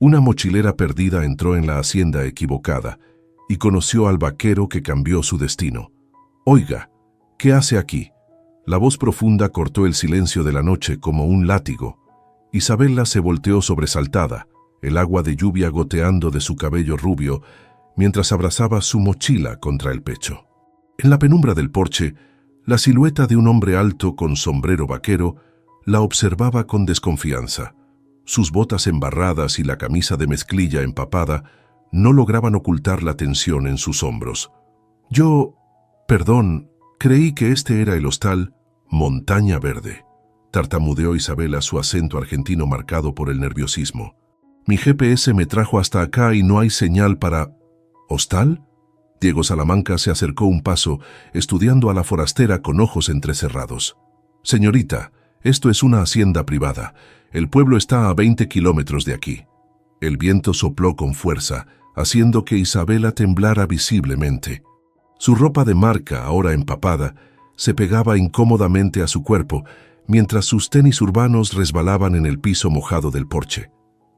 Una mochilera perdida entró en la hacienda equivocada y conoció al vaquero que cambió su destino. «Oiga, ¿qué hace aquí?». La voz profunda cortó el silencio de la noche como un látigo. Isabela se volteó sobresaltada, el agua de lluvia goteando de su cabello rubio, mientras abrazaba su mochila contra el pecho. En la penumbra del porche, la silueta de un hombre alto con sombrero vaquero la observaba con desconfianza. Sus botas embarradas y la camisa de mezclilla empapada no lograban ocultar la tensión en sus hombros. Perdón, creí que este era el hostal Montaña Verde», tartamudeó Isabela, su acento argentino marcado por el nerviosismo. «Mi GPS me trajo hasta acá y no hay señal para...». «¿Hostal?». Diego Salamanca se acercó un paso, estudiando a la forastera con ojos entrecerrados. «Señorita, esto es una hacienda privada. El pueblo está a 20 kilómetros de aquí». El viento sopló con fuerza, haciendo que Isabela temblara visiblemente. Su ropa de marca, ahora empapada, se pegaba incómodamente a su cuerpo, mientras sus tenis urbanos resbalaban en el piso mojado del porche.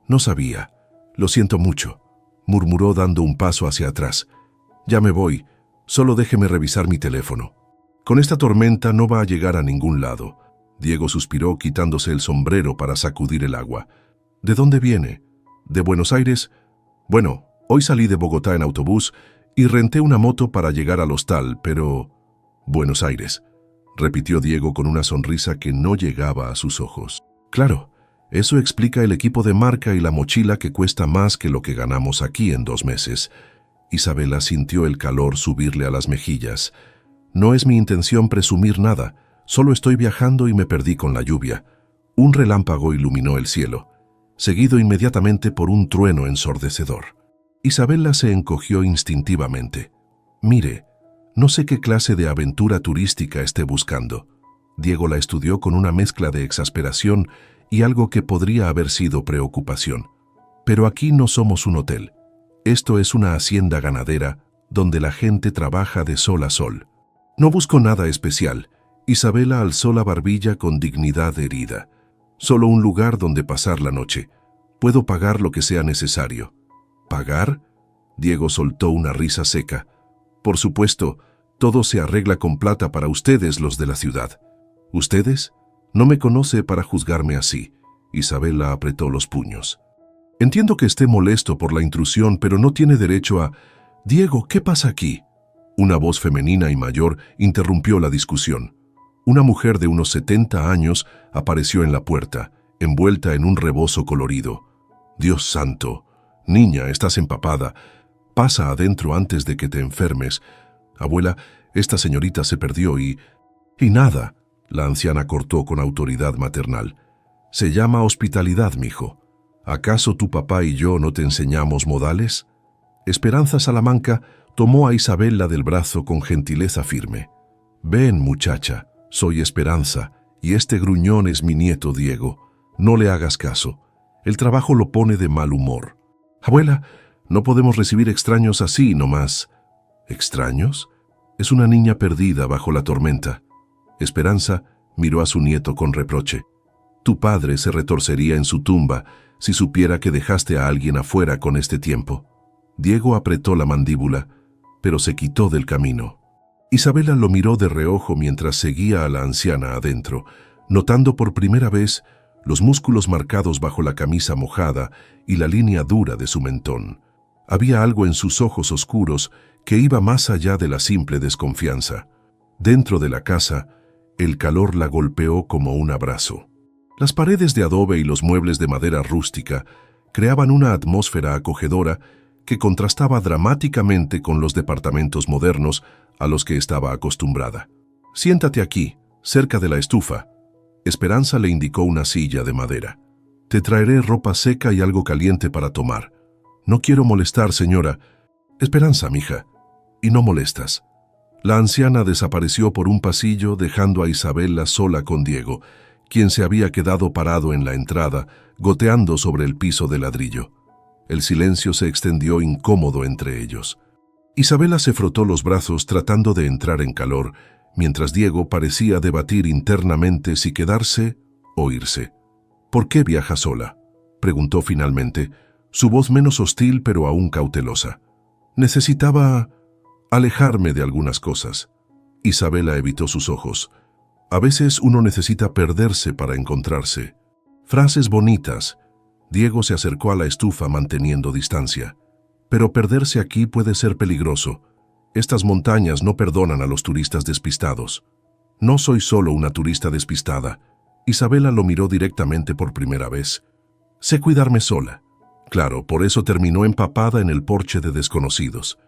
«No sabía. Lo siento mucho», murmuró dando un paso hacia atrás. «Ya me voy. Solo déjeme revisar mi teléfono». «Con esta tormenta no va a llegar a ningún lado». Diego suspiró quitándose el sombrero para sacudir el agua. «¿De dónde viene?». «¿De Buenos Aires?». «Bueno, hoy salí de Bogotá en autobús y renté una moto para llegar al hostal, pero...». «Buenos Aires», repitió Diego con una sonrisa que no llegaba a sus ojos. «Claro, eso explica el equipo de marca y la mochila que cuesta más que lo que ganamos aquí en 2 meses». Isabela sintió el calor subirle a las mejillas. «No es mi intención presumir nada, solo estoy viajando y me perdí con la lluvia». Un relámpago iluminó el cielo, seguido inmediatamente por un trueno ensordecedor. Isabela se encogió instintivamente. «Mire, no sé qué clase de aventura turística esté buscando». Diego la estudió con una mezcla de exasperación y algo que podría haber sido preocupación. «Pero aquí no somos un hotel. Esto es una hacienda ganadera donde la gente trabaja de sol a sol». «No busco nada especial». Isabela alzó la barbilla con dignidad herida. «Solo un lugar donde pasar la noche. Puedo pagar lo que sea necesario». «¿Pagar?». Diego soltó una risa seca. «Por supuesto, todo se arregla con plata para ustedes, los de la ciudad». «¿Ustedes? No me conoce para juzgarme así». Isabela apretó los puños. «Entiendo que esté molesto por la intrusión, pero no tiene derecho a...». «Diego, ¿qué pasa aquí?». Una voz femenina y mayor interrumpió la discusión. Una mujer de unos 70 años apareció en la puerta, envuelta en un rebozo colorido. «Dios santo. Niña, estás empapada. Pasa adentro antes de que te enfermes. Abuela, esta señorita se perdió y...». «Y nada», la anciana cortó con autoridad maternal. «Se llama hospitalidad, mijo. ¿Acaso tu papá y yo no te enseñamos modales?». Esperanza Salamanca tomó a Isabela del brazo con gentileza firme. «Ven, muchacha, soy Esperanza, y este gruñón es mi nieto Diego. No le hagas caso. El trabajo lo pone de mal humor». «Abuela, no podemos recibir extraños así nomás». «¿Extraños?». «Es una niña perdida bajo la tormenta». Esperanza miró a su nieto con reproche. «Tu padre se retorcería en su tumba si supiera que dejaste a alguien afuera con este tiempo». Diego apretó la mandíbula, pero se quitó del camino. Isabela lo miró de reojo mientras seguía a la anciana adentro, notando por primera vez los músculos marcados bajo la camisa mojada y la línea dura de su mentón. Había algo en sus ojos oscuros que iba más allá de la simple desconfianza. Dentro de la casa, el calor la golpeó como un abrazo. Las paredes de adobe y los muebles de madera rústica creaban una atmósfera acogedora que contrastaba dramáticamente con los departamentos modernos a los que estaba acostumbrada. «Siéntate aquí, cerca de la estufa». Esperanza le indicó una silla de madera. «Te traeré ropa seca y algo caliente para tomar». «No quiero molestar, señora». «Esperanza, mija. Y no molestas». La anciana desapareció por un pasillo, dejando a Isabela sola con Diego, quien se había quedado parado en la entrada, goteando sobre el piso de ladrillo. El silencio se extendió incómodo entre ellos. Isabela se frotó los brazos tratando de entrar en calor, mientras Diego parecía debatir internamente si quedarse o irse. «¿Por qué viaja sola?», preguntó finalmente. su voz menos hostil pero aún cautelosa. Necesitaba alejarme de algunas cosas. Isabela evitó sus ojos. A veces uno necesita perderse para encontrarse. Frases bonitas. Diego se acercó a la estufa manteniendo distancia. Pero perderse aquí puede ser peligroso. Estas montañas no perdonan a los turistas despistados. No soy solo una turista despistada. Isabela lo miró directamente por primera vez. Sé cuidarme sola. Claro, por eso terminó empapada en el porche de desconocidos.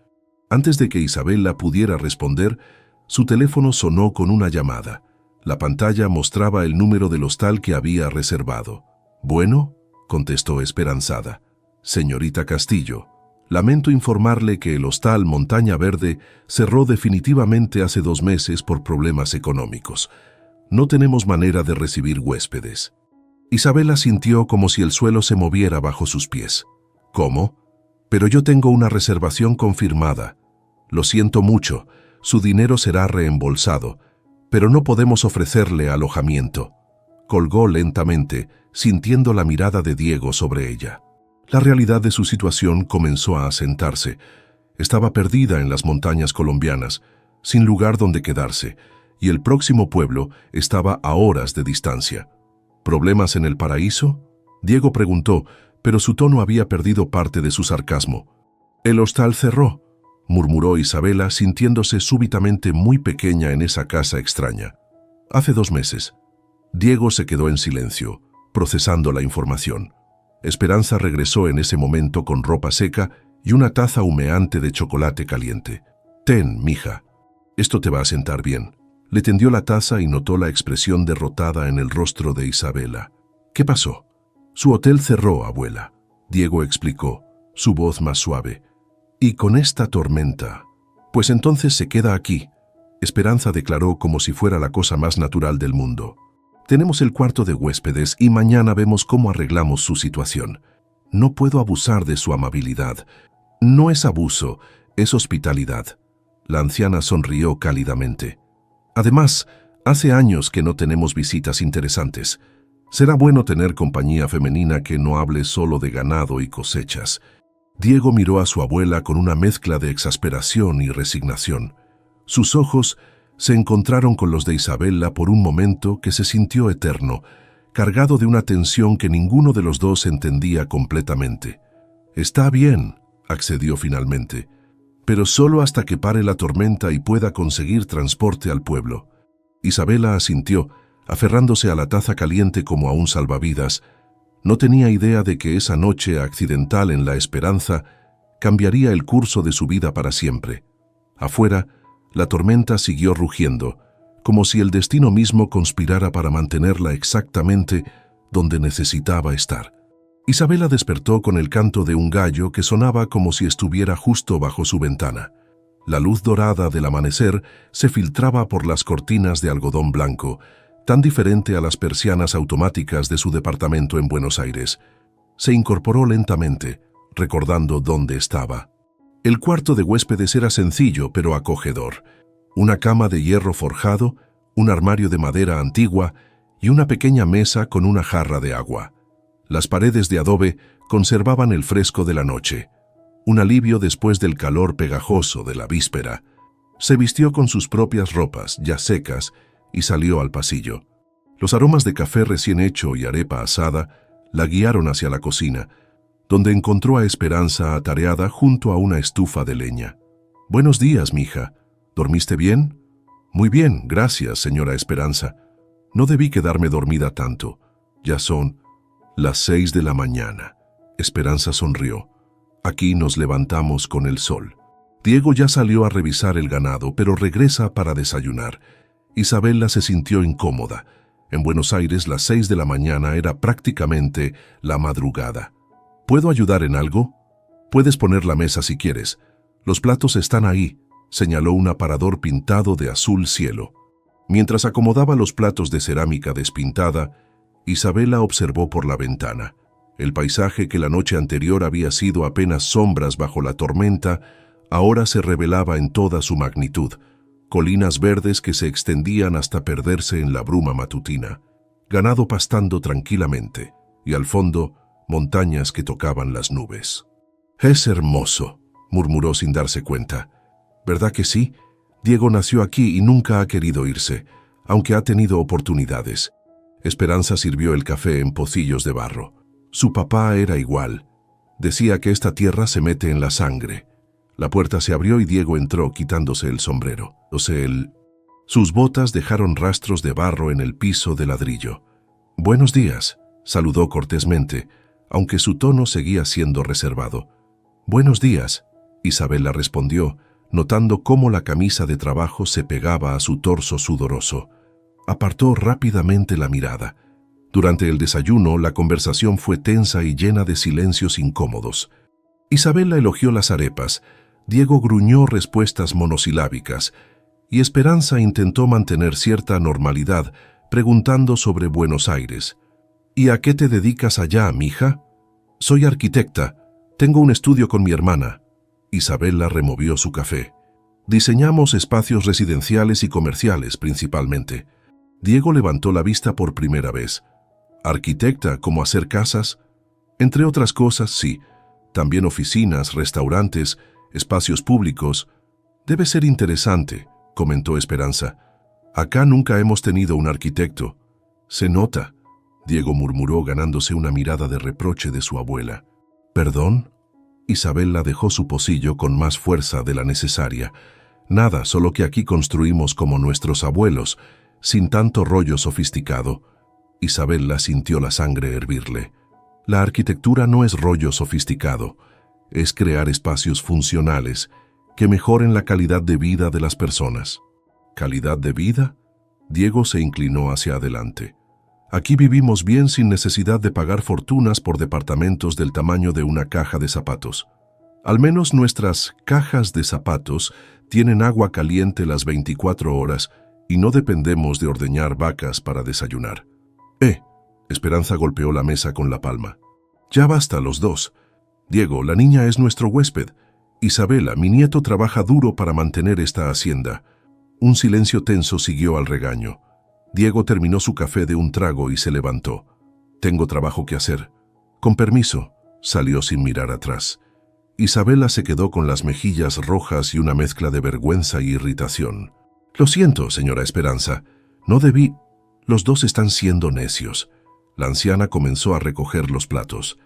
Antes de que Isabela pudiera responder, su teléfono sonó con una llamada. La pantalla mostraba el número del hostal que había reservado. «Bueno», contestó esperanzada. «Señorita Castillo, lamento informarle que el hostal Montaña Verde cerró definitivamente hace 2 meses por problemas económicos. No tenemos manera de recibir huéspedes». Isabela sintió como si el suelo se moviera bajo sus pies. «¿Cómo? Pero yo tengo una reservación confirmada. Lo siento mucho, su dinero será reembolsado, pero no podemos ofrecerle alojamiento». Colgó lentamente, sintiendo la mirada de Diego sobre ella. La realidad de su situación comenzó a asentarse. Estaba perdida en las montañas colombianas, sin lugar donde quedarse, y el próximo pueblo estaba a horas de distancia. ¿Problemas en el paraíso?, Diego preguntó, pero su tono había perdido parte de su sarcasmo. «El hostal cerró», murmuró Isabela, sintiéndose súbitamente muy pequeña en esa casa extraña. «Hace 2 meses». Diego se quedó en silencio, procesando la información. Esperanza regresó en ese momento con ropa seca y una taza humeante de chocolate caliente. «Ten, mija. Esto te va a sentar bien». Le tendió la taza y notó la expresión derrotada en el rostro de Isabela. «¿Qué pasó?» «Su hotel cerró, abuela», Diego explicó, su voz más suave. «Y con esta tormenta...». «Pues entonces se queda aquí», Esperanza declaró como si fuera la cosa más natural del mundo. «Tenemos el cuarto de huéspedes y mañana vemos cómo arreglamos su situación. No puedo abusar de su amabilidad». «No es abuso, es hospitalidad». La anciana sonrió cálidamente. «Además, hace años que no tenemos visitas interesantes. Será bueno tener compañía femenina que no hable solo de ganado y cosechas». Diego miró a su abuela con una mezcla de exasperación y resignación. Sus ojos se encontraron con los de Isabela por un momento que se sintió eterno, cargado de una tensión que ninguno de los dos entendía completamente. «Está bien», accedió finalmente, «pero solo hasta que pare la tormenta y pueda conseguir transporte al pueblo». Isabela asintió, aferrándose a la taza caliente como a un salvavidas. No tenía idea de que esa noche accidental en La Esperanza cambiaría el curso de su vida para siempre. Afuera, la tormenta siguió rugiendo, como si el destino mismo conspirara para mantenerla exactamente donde necesitaba estar. Isabela despertó con el canto de un gallo que sonaba como si estuviera justo bajo su ventana. La luz dorada del amanecer se filtraba por las cortinas de algodón blanco, tan diferente a las persianas automáticas de su departamento en Buenos Aires. Se incorporó lentamente, recordando dónde estaba. El cuarto de huéspedes era sencillo pero acogedor. Una cama de hierro forjado, un armario de madera antigua y una pequeña mesa con una jarra de agua. Las paredes de adobe conservaban el fresco de la noche. Un alivio después del calor pegajoso de la víspera. Se vistió con sus propias ropas, ya secas, y salió al pasillo. Los aromas de café recién hecho y arepa asada la guiaron hacia la cocina, donde encontró a Esperanza atareada junto a una estufa de leña. «Buenos días, mija. ¿Dormiste bien?» «Muy bien, gracias, señora Esperanza. No debí quedarme dormida tanto. Ya son las 6 de la mañana». Esperanza sonrió. «Aquí nos levantamos con el sol. Diego ya salió a revisar el ganado, pero regresa para desayunar». Isabela se sintió incómoda. En Buenos Aires, las 6 de la mañana era prácticamente la madrugada. «¿Puedo ayudar en algo?» «Puedes poner la mesa si quieres. Los platos están ahí», señaló un aparador pintado de azul cielo. Mientras acomodaba los platos de cerámica despintada, Isabela observó por la ventana. El paisaje que la noche anterior había sido apenas sombras bajo la tormenta, ahora se revelaba en toda su magnitud. Colinas verdes que se extendían hasta perderse en la bruma matutina. Ganado pastando tranquilamente, y al fondo, montañas que tocaban las nubes. «Es hermoso», murmuró sin darse cuenta. «¿Verdad que sí? Diego nació aquí y nunca ha querido irse, aunque ha tenido oportunidades». Esperanza sirvió el café en pocillos de barro. Su papá era igual. Decía que esta tierra se mete en la sangre. La puerta se abrió y Diego entró quitándose el sombrero. Sus botas dejaron rastros de barro en el piso de ladrillo. «Buenos días», saludó cortésmente, aunque su tono seguía siendo reservado. «Buenos días», Isabela respondió, notando cómo la camisa de trabajo se pegaba a su torso sudoroso. Apartó rápidamente la mirada. Durante el desayuno, la conversación fue tensa y llena de silencios incómodos. Isabela elogió las arepas, Diego gruñó respuestas monosilábicas, y Esperanza intentó mantener cierta normalidad, preguntando sobre Buenos Aires. «¿Y a qué te dedicas allá, mija?» «Soy arquitecta. Tengo un estudio con mi hermana». Isabela removió su café. «Diseñamos espacios residenciales y comerciales, principalmente». Diego levantó la vista por primera vez. «¿Arquitecta, como hacer casas?» «Entre otras cosas, sí. También oficinas, restaurantes, espacios públicos». «Debe ser interesante», comentó Esperanza. «Acá nunca hemos tenido un arquitecto». «Se nota», Diego murmuró ganándose una mirada de reproche de su abuela. «¿Perdón?» Isabela dejó su pocillo con más fuerza de la necesaria. «Nada, solo que aquí construimos como nuestros abuelos, sin tanto rollo sofisticado». Isabela sintió la sangre hervirle. «La arquitectura no es rollo sofisticado, es crear espacios funcionales que mejoren la calidad de vida de las personas». «¿Calidad de vida?» Diego se inclinó hacia adelante. «Aquí vivimos bien sin necesidad de pagar fortunas por departamentos del tamaño de una caja de zapatos. Al menos nuestras cajas de zapatos tienen agua caliente las 24 horas y no dependemos de ordeñar vacas para desayunar». Esperanza golpeó la mesa con la palma. «Ya basta los dos. Diego, la niña es nuestro huésped. Isabela, mi nieto trabaja duro para mantener esta hacienda». Un silencio tenso siguió al regaño. Diego terminó su café de un trago y se levantó. «Tengo trabajo que hacer». «Con permiso», salió sin mirar atrás. Isabela se quedó con las mejillas rojas y una mezcla de vergüenza y irritación. «Lo siento, señora Esperanza. No debí...» «Los dos están siendo necios». La anciana comenzó a recoger los platos.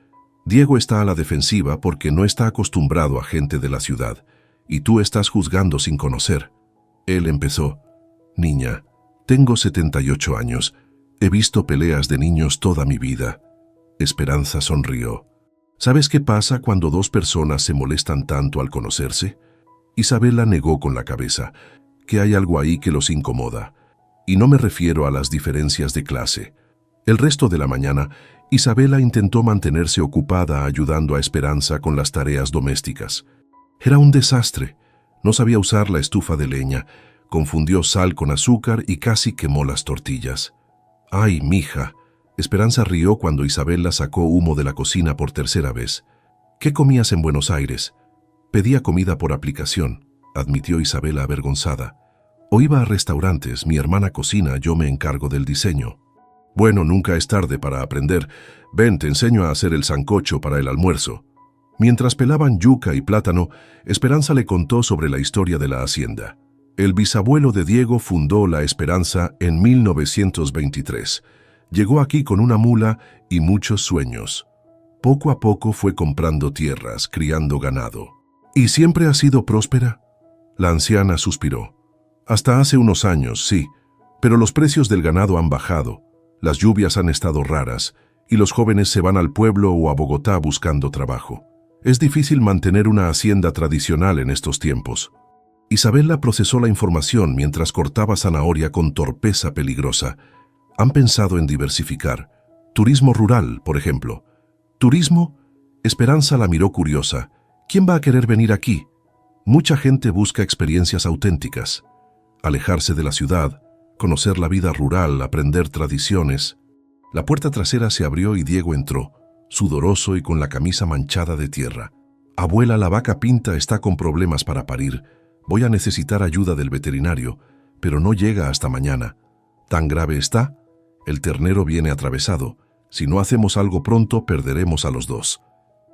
«Diego está a la defensiva porque no está acostumbrado a gente de la ciudad, y tú estás juzgando sin conocer». Él empezó. «Niña, tengo 78 años. He visto peleas de niños toda mi vida». Esperanza sonrió. «¿Sabes qué pasa cuando dos personas se molestan tanto al conocerse?» Isabela negó con la cabeza, que hay algo ahí que los incomoda. Y no me refiero a las diferencias de clase. El resto de la mañana, Isabela intentó mantenerse ocupada ayudando a Esperanza con las tareas domésticas. Era un desastre. No sabía usar la estufa de leña, confundió sal con azúcar y casi quemó las tortillas. «Ay, mija». Esperanza rió cuando Isabela sacó humo de la cocina por tercera vez. «¿Qué comías en Buenos Aires?» «Pedía comida por aplicación», admitió Isabela avergonzada. «O iba a restaurantes, mi hermana cocina, yo me encargo del diseño». «Bueno, nunca es tarde para aprender. Ven, te enseño a hacer el sancocho para el almuerzo». Mientras pelaban yuca y plátano, Esperanza le contó sobre la historia de la hacienda. El bisabuelo de Diego fundó La Esperanza en 1923. Llegó aquí con una mula y muchos sueños. Poco a poco fue comprando tierras, criando ganado. ¿Y siempre ha sido próspera? La anciana suspiró. Hasta hace unos años, sí, pero los precios del ganado han bajado, las lluvias han estado raras y los jóvenes se van al pueblo o a Bogotá buscando trabajo. Es difícil mantener una hacienda tradicional en estos tiempos. Isabela procesó la información mientras cortaba zanahoria con torpeza peligrosa. ¿Han pensado en diversificar? Turismo rural, por ejemplo. ¿Turismo? Esperanza la miró curiosa. ¿Quién va a querer venir aquí? Mucha gente busca experiencias auténticas. Alejarse de la ciudad, conocer la vida rural, aprender tradiciones. La puerta trasera se abrió y Diego entró, sudoroso y con la camisa manchada de tierra. «Abuela, la vaca Pinta está con problemas para parir. Voy a necesitar ayuda del veterinario, pero no llega hasta mañana». «¿Tan grave está?» «El ternero viene atravesado. Si no hacemos algo pronto, perderemos a los dos.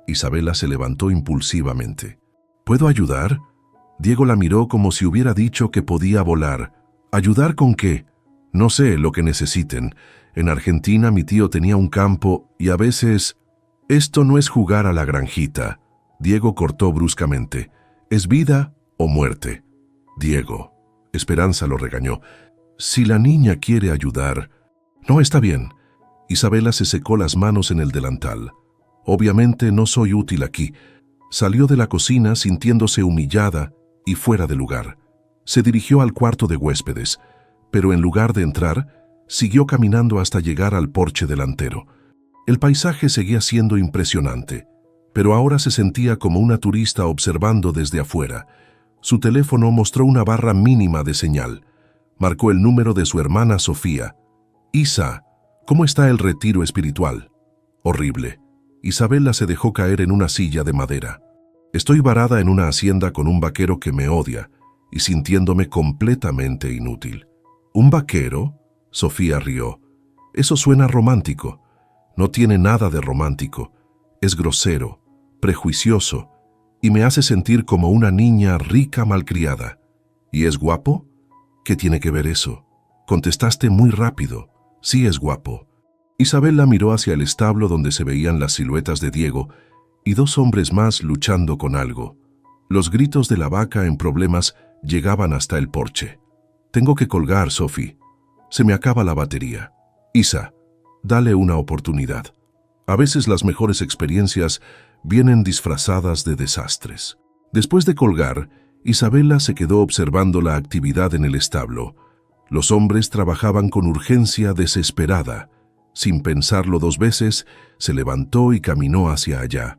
Isabela se levantó impulsivamente. ¿Puedo ayudar? Diego la miró como si hubiera dicho que podía volar. ¿Ayudar con qué? No sé, lo que necesiten. En Argentina mi tío tenía un campo y a veces... Esto no es jugar a la granjita. Diego cortó bruscamente. Es vida o muerte. Diego. Esperanza lo regañó. Si la niña quiere ayudar... No, está bien. Isabela se secó las manos en el delantal. Obviamente no soy útil aquí. Salió de la cocina sintiéndose humillada y fuera de lugar. Se dirigió al cuarto de huéspedes, pero en lugar de entrar, siguió caminando hasta llegar al porche delantero. El paisaje seguía siendo impresionante, pero ahora se sentía como una turista observando desde afuera. Su teléfono mostró una barra mínima de señal. Marcó el número de su hermana Sofía. Isa, ¿cómo está el retiro espiritual? Horrible. Isabela se dejó caer en una silla de madera. Estoy varada en una hacienda con un vaquero que me odia y sintiéndome completamente inútil. ¿Un vaquero? Sofía rió. Eso suena romántico. No tiene nada de romántico. Es grosero, prejuicioso y me hace sentir como una niña rica malcriada. ¿Y es guapo? ¿Qué tiene que ver eso? Contestaste muy rápido. Sí es guapo. Isabela miró hacia el establo donde se veían las siluetas de Diego y dos hombres más luchando con algo. Los gritos de la vaca en problemas llegaban hasta el porche. Tengo que colgar, Sophie. Se me acaba la batería. Isa, dale una oportunidad. A veces las mejores experiencias vienen disfrazadas de desastres. Después de colgar, Isabela se quedó observando la actividad en el establo. Los hombres trabajaban con urgencia desesperada. Sin pensarlo dos veces, se levantó y caminó hacia allá.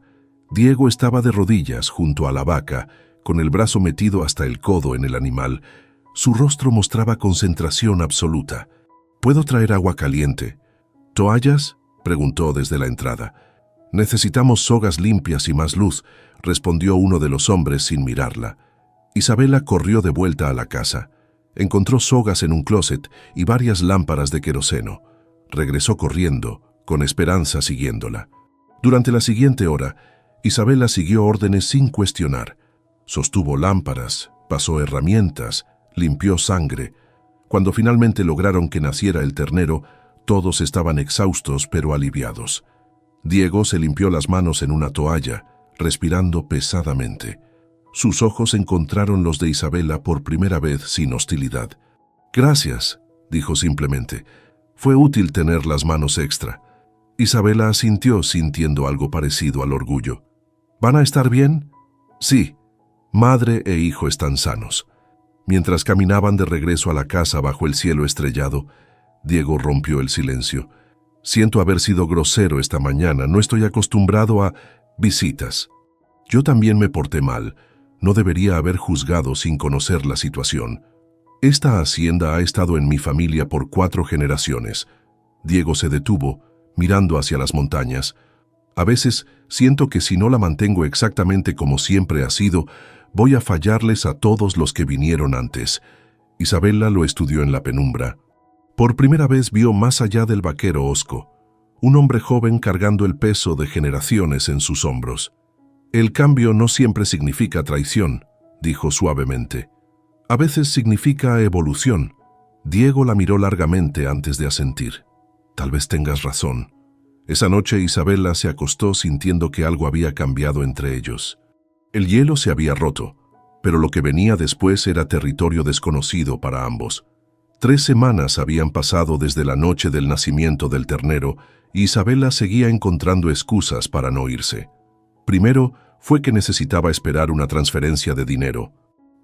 Diego estaba de rodillas junto a la vaca, con el brazo metido hasta el codo en el animal. Su rostro mostraba concentración absoluta. ¿Puedo traer agua caliente? ¿Toallas? Preguntó desde la entrada. Necesitamos sogas limpias y más luz, respondió uno de los hombres sin mirarla. Isabela corrió de vuelta a la casa. Encontró sogas en un closet y varias lámparas de queroseno. Regresó corriendo, con Esperanza siguiéndola. Durante la siguiente hora, Isabela siguió órdenes sin cuestionar. Sostuvo lámparas, pasó herramientas, limpió sangre. Cuando finalmente lograron que naciera el ternero, todos estaban exhaustos pero aliviados. Diego se limpió las manos en una toalla, respirando pesadamente. Sus ojos encontraron los de Isabela por primera vez sin hostilidad. «Gracias», dijo simplemente. «Fue útil tener las manos extra». Isabela asintió sintiendo algo parecido al orgullo. «¿Van a estar bien?» «Sí. Madre e hijo están sanos». Mientras caminaban de regreso a la casa bajo el cielo estrellado, Diego rompió el silencio. «Siento haber sido grosero esta mañana. No estoy acostumbrado a visitas. Yo también me porté mal. No debería haber juzgado sin conocer la situación. Esta hacienda ha estado en mi familia por 4 generaciones». Diego se detuvo, mirando hacia las montañas. «A veces siento que si no la mantengo exactamente como siempre ha sido, voy a fallarles a todos los que vinieron antes». Isabela lo estudió en la penumbra. Por primera vez vio más allá del vaquero hosco, un hombre joven cargando el peso de generaciones en sus hombros. «El cambio no siempre significa traición», dijo suavemente. «A veces significa evolución». Diego la miró largamente antes de asentir. «Tal vez tengas razón». Esa noche Isabela se acostó sintiendo que algo había cambiado entre ellos. El hielo se había roto, pero lo que venía después era territorio desconocido para ambos. 3 semanas habían pasado desde la noche del nacimiento del ternero y Isabela seguía encontrando excusas para no irse. Primero fue que necesitaba esperar una transferencia de dinero,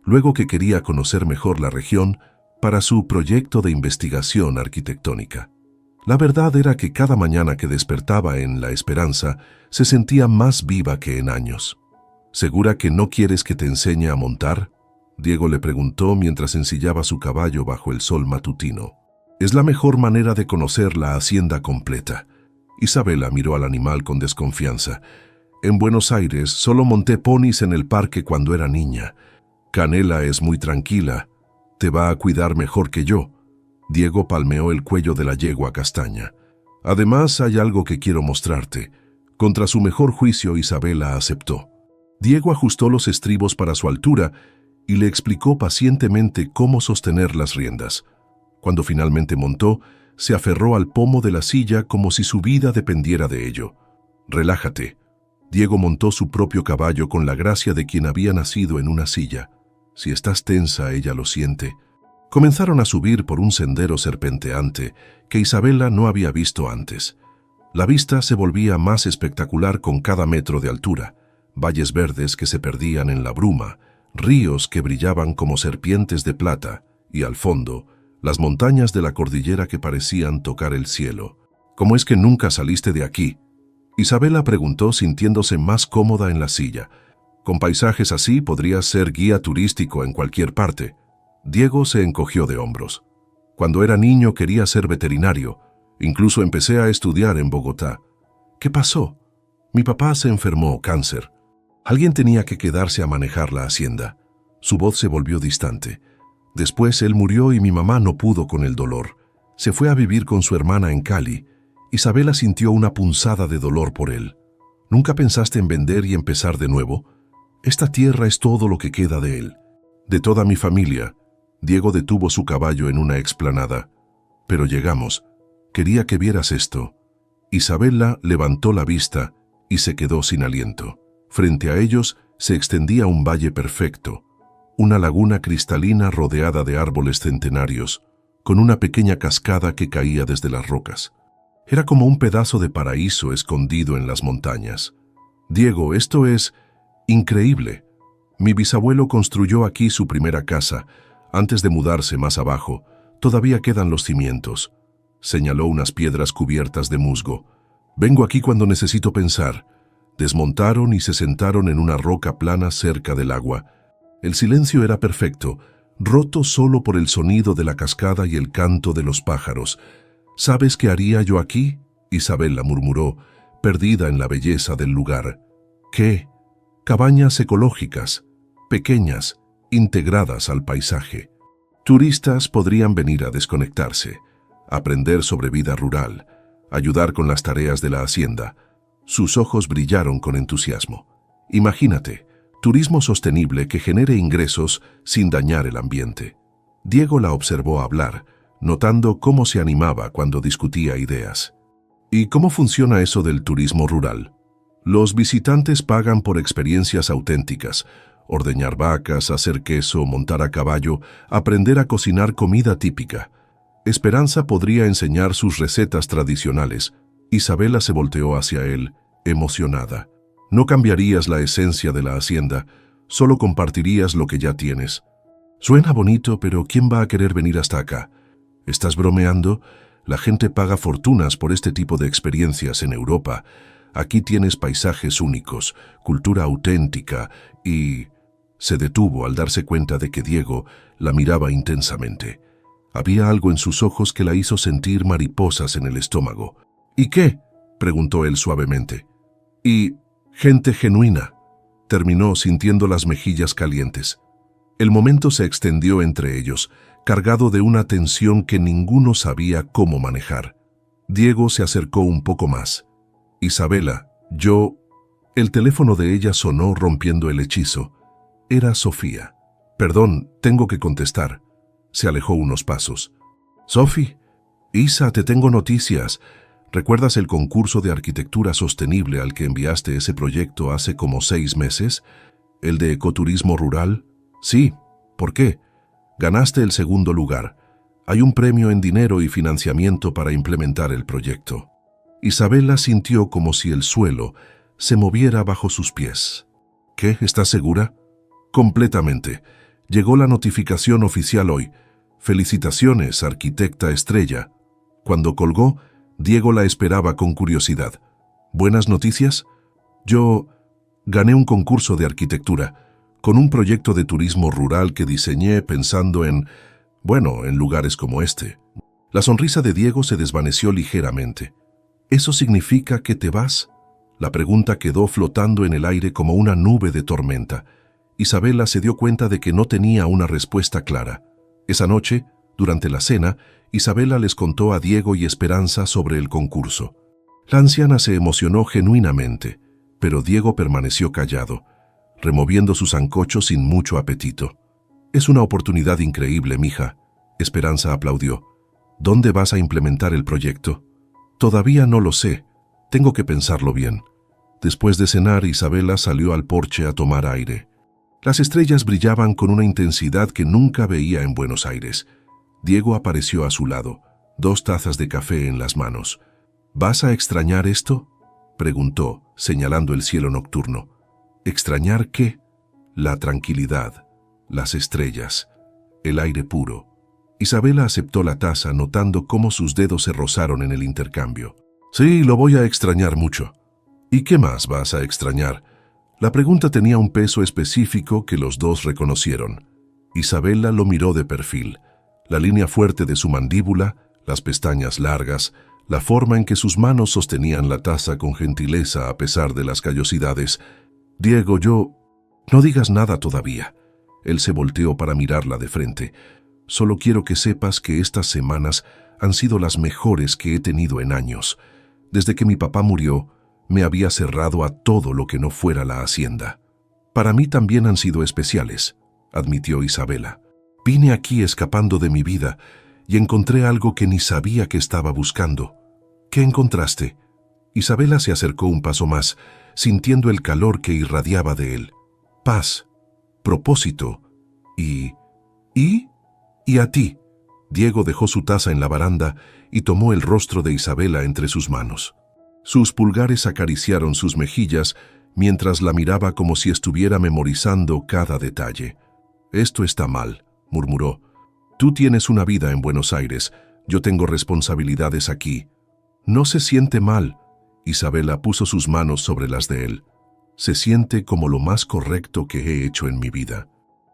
luego que quería conocer mejor la región para su proyecto de investigación arquitectónica. La verdad era que cada mañana que despertaba en La Esperanza se sentía más viva que en años. «¿Segura que no quieres que te enseñe a montar?», Diego le preguntó mientras ensillaba su caballo bajo el sol matutino. «Es la mejor manera de conocer la hacienda completa». Isabela miró al animal con desconfianza. «En Buenos Aires solo monté ponis en el parque cuando era niña. Canela es muy tranquila. Te va a cuidar mejor que yo». Diego palmeó el cuello de la yegua castaña. Además, hay algo que quiero mostrarte. Contra su mejor juicio, Isabela aceptó. Diego ajustó los estribos para su altura y le explicó pacientemente cómo sostener las riendas. Cuando finalmente montó, se aferró al pomo de la silla como si su vida dependiera de ello. «Relájate». Diego montó su propio caballo con la gracia de quien había nacido en una silla. Si estás tensa, ella lo siente. Comenzaron a subir por un sendero serpenteante que Isabela no había visto antes. La vista se volvía más espectacular con cada metro de altura. Valles verdes que se perdían en la bruma, ríos que brillaban como serpientes de plata y, al fondo, las montañas de la cordillera que parecían tocar el cielo. «¿Cómo es que nunca saliste de aquí?», Isabela preguntó sintiéndose más cómoda en la silla. «Con paisajes así podrías ser guía turístico en cualquier parte». Diego se encogió de hombros. «Cuando era niño quería ser veterinario. Incluso empecé a estudiar en Bogotá». «¿Qué pasó?». «Mi papá se enfermó, cáncer. Alguien tenía que quedarse a manejar la hacienda». Su voz se volvió distante. «Después él murió y mi mamá no pudo con el dolor. Se fue a vivir con su hermana en Cali». Isabela sintió una punzada de dolor por él. «¿Nunca pensaste en vender y empezar de nuevo? Esta tierra es todo lo que queda de él. De toda mi familia». Diego detuvo su caballo en una explanada. «Pero llegamos. Quería que vieras esto». Isabela levantó la vista y se quedó sin aliento. Frente a ellos se extendía un valle perfecto, una laguna cristalina rodeada de árboles centenarios, con una pequeña cascada que caía desde las rocas. Era como un pedazo de paraíso escondido en las montañas. «Diego, esto es increíble. Mi bisabuelo construyó aquí su primera casa. Antes de mudarse más abajo, todavía quedan los cimientos». Señaló unas piedras cubiertas de musgo. «Vengo aquí cuando necesito pensar». Desmontaron y se sentaron en una roca plana cerca del agua. El silencio era perfecto, roto solo por el sonido de la cascada y el canto de los pájaros. «¿Sabes qué haría yo aquí?», Isabela murmuró, perdida en la belleza del lugar. «¿Qué?». «Cabañas ecológicas, pequeñas, integradas al paisaje. Turistas podrían venir a desconectarse, aprender sobre vida rural, ayudar con las tareas de la hacienda». Sus ojos brillaron con entusiasmo. «Imagínate, turismo sostenible que genere ingresos sin dañar el ambiente». Diego la observó hablar, notando cómo se animaba cuando discutía ideas. «¿Y cómo funciona eso del turismo rural?». «Los visitantes pagan por experiencias auténticas, ordeñar vacas, hacer queso, montar a caballo, aprender a cocinar comida típica. Esperanza podría enseñar sus recetas tradicionales». Isabela se volteó hacia él, emocionada. «No cambiarías la esencia de la hacienda, solo compartirías lo que ya tienes». «Suena bonito, pero ¿quién va a querer venir hasta acá?». «¿Estás bromeando? La gente paga fortunas por este tipo de experiencias en Europa. Aquí tienes paisajes únicos, cultura auténtica y...». Se detuvo al darse cuenta de que Diego la miraba intensamente. Había algo en sus ojos que la hizo sentir mariposas en el estómago. «¿Y qué?», preguntó él suavemente. «Y gente genuina», terminó sintiendo las mejillas calientes. El momento se extendió entre ellos, cargado de una tensión que ninguno sabía cómo manejar. Diego se acercó un poco más. «Isabela, yo...». El teléfono de ella sonó rompiendo el hechizo. Era Sofía. «Perdón, tengo que contestar». Se alejó unos pasos. «Sofi, Isa, te tengo noticias. ¿Recuerdas el concurso de arquitectura sostenible al que enviaste ese proyecto hace como 6 meses? ¿El de ecoturismo rural?». «Sí». «¿Por qué?». «Ganaste el segundo lugar. Hay un premio en dinero y financiamiento para implementar el proyecto». Isabela sintió como si el suelo se moviera bajo sus pies. «¿Qué? ¿Estás segura?». «Completamente. Llegó la notificación oficial hoy. Felicitaciones, arquitecta estrella». Cuando colgó, Diego la esperaba con curiosidad. «¿Buenas noticias?». «Yo gané un concurso de arquitectura, con un proyecto de turismo rural que diseñé pensando en lugares como este». La sonrisa de Diego se desvaneció ligeramente. «¿Eso significa que te vas?». La pregunta quedó flotando en el aire como una nube de tormenta. Isabela se dio cuenta de que no tenía una respuesta clara. Esa noche, Durante la cena, Isabela les contó a Diego y Esperanza sobre el concurso. La anciana se emocionó genuinamente, pero Diego permaneció callado, removiendo su sancocho sin mucho apetito. «Es una oportunidad increíble, mija», Esperanza aplaudió. «¿Dónde vas a implementar el proyecto?» «Todavía no lo sé. Tengo que pensarlo bien». Después de cenar, Isabela salió al porche a tomar aire. Las estrellas brillaban con una intensidad que nunca veía en Buenos Aires. Diego apareció a su lado, 2 tazas de café en las manos. «¿Vas a extrañar esto?», preguntó, señalando el cielo nocturno. «¿Extrañar qué?». «La tranquilidad, las estrellas, el aire puro». Isabela aceptó la taza, notando cómo sus dedos se rozaron en el intercambio. «Sí, lo voy a extrañar mucho». «¿Y qué más vas a extrañar?». La pregunta tenía un peso específico que los dos reconocieron. Isabela lo miró de perfil. La línea fuerte de su mandíbula, las pestañas largas, la forma en que sus manos sostenían la taza con gentileza a pesar de las callosidades. «Diego, no digas nada todavía». Él se volteó para mirarla de frente. «Solo quiero que sepas que estas semanas han sido las mejores que he tenido en años. Desde que mi papá murió, me había cerrado a todo lo que no fuera la hacienda». «Para mí también han sido especiales», admitió Isabela. «Vine aquí escapando de mi vida y encontré algo que ni sabía que estaba buscando». «¿Qué encontraste?». Isabela se acercó un paso más, sintiendo el calor que irradiaba de él. «Paz, propósito y a ti». Diego dejó su taza en la baranda y tomó el rostro de Isabela entre sus manos. Sus pulgares acariciaron sus mejillas mientras la miraba como si estuviera memorizando cada detalle. «Esto está mal», murmuró. «Tú tienes una vida en Buenos Aires, yo tengo responsabilidades aquí». «No se siente mal». Isabela puso sus manos sobre las de él. «Se siente como lo más correcto que he hecho en mi vida».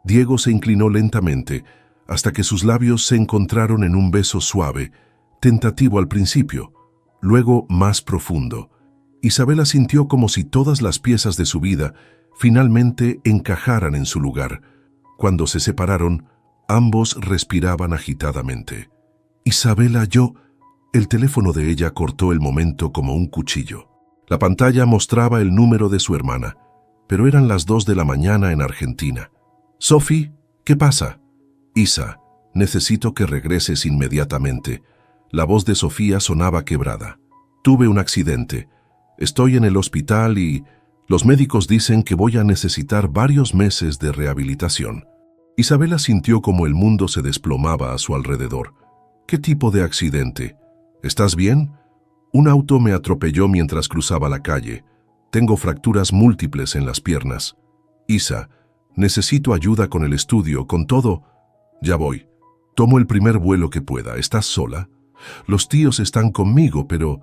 Diego se inclinó lentamente hasta que sus labios se encontraron en un beso suave, tentativo al principio, luego más profundo. Isabela sintió como si todas las piezas de su vida finalmente encajaran en su lugar. Cuando se separaron, ambos respiraban agitadamente. «Isabela, El teléfono de ella cortó el momento como un cuchillo. La pantalla mostraba el número de su hermana, pero eran las 2 de la mañana en Argentina. «Sophie, ¿qué pasa?». «Isa, necesito que regreses inmediatamente». La voz de Sofía sonaba quebrada. «Tuve un accidente. Estoy en el hospital y los médicos dicen que voy a necesitar varios meses de rehabilitación». Isabela sintió como el mundo se desplomaba a su alrededor. «¿Qué tipo de accidente? ¿Estás bien?». «Un auto me atropelló mientras cruzaba la calle. Tengo fracturas múltiples en las piernas». «Isa, necesito ayuda con el estudio, con todo». «Ya voy. Tomo el primer vuelo que pueda. ¿Estás sola?». «Los tíos están conmigo, pero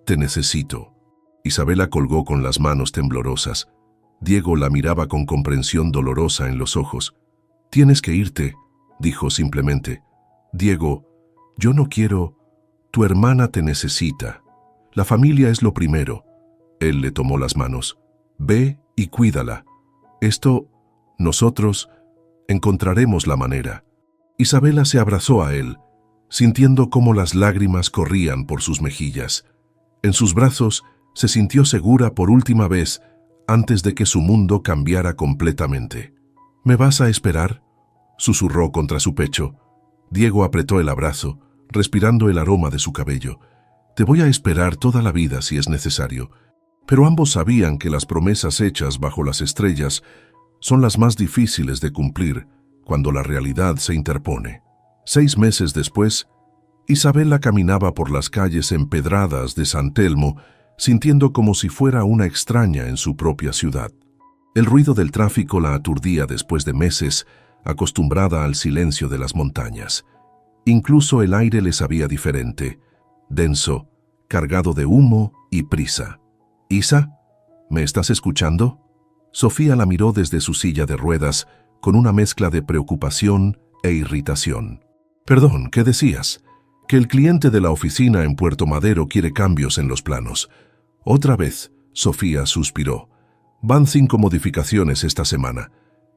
te necesito». Isabela colgó con las manos temblorosas. Diego la miraba con comprensión dolorosa en los ojos. «Tienes que irte», dijo simplemente. «Diego, yo no quiero. Tu hermana te necesita. La familia es lo primero». Él le tomó las manos. «Ve y cuídala. Nosotros encontraremos la manera». Isabela se abrazó a él, sintiendo cómo las lágrimas corrían por sus mejillas. En sus brazos se sintió segura por última vez antes de que su mundo cambiara completamente. «¿Me vas a esperar?», susurró contra su pecho. Diego apretó el abrazo, respirando el aroma de su cabello. «Te voy a esperar toda la vida si es necesario». Pero ambos sabían que las promesas hechas bajo las estrellas son las más difíciles de cumplir cuando la realidad se interpone. 6 meses después, Isabela caminaba por las calles empedradas de San Telmo, sintiendo como si fuera una extraña en su propia ciudad. El ruido del tráfico la aturdía después de meses, acostumbrada al silencio de las montañas. Incluso el aire le sabía diferente, denso, cargado de humo y prisa. «Isa, ¿me estás escuchando?». Sofía la miró desde su silla de ruedas, con una mezcla de preocupación e irritación. «Perdón, ¿qué decías?». «Que el cliente de la oficina en Puerto Madero quiere cambios en los planos». «Otra vez», Sofía suspiró. «Van 5 modificaciones esta semana».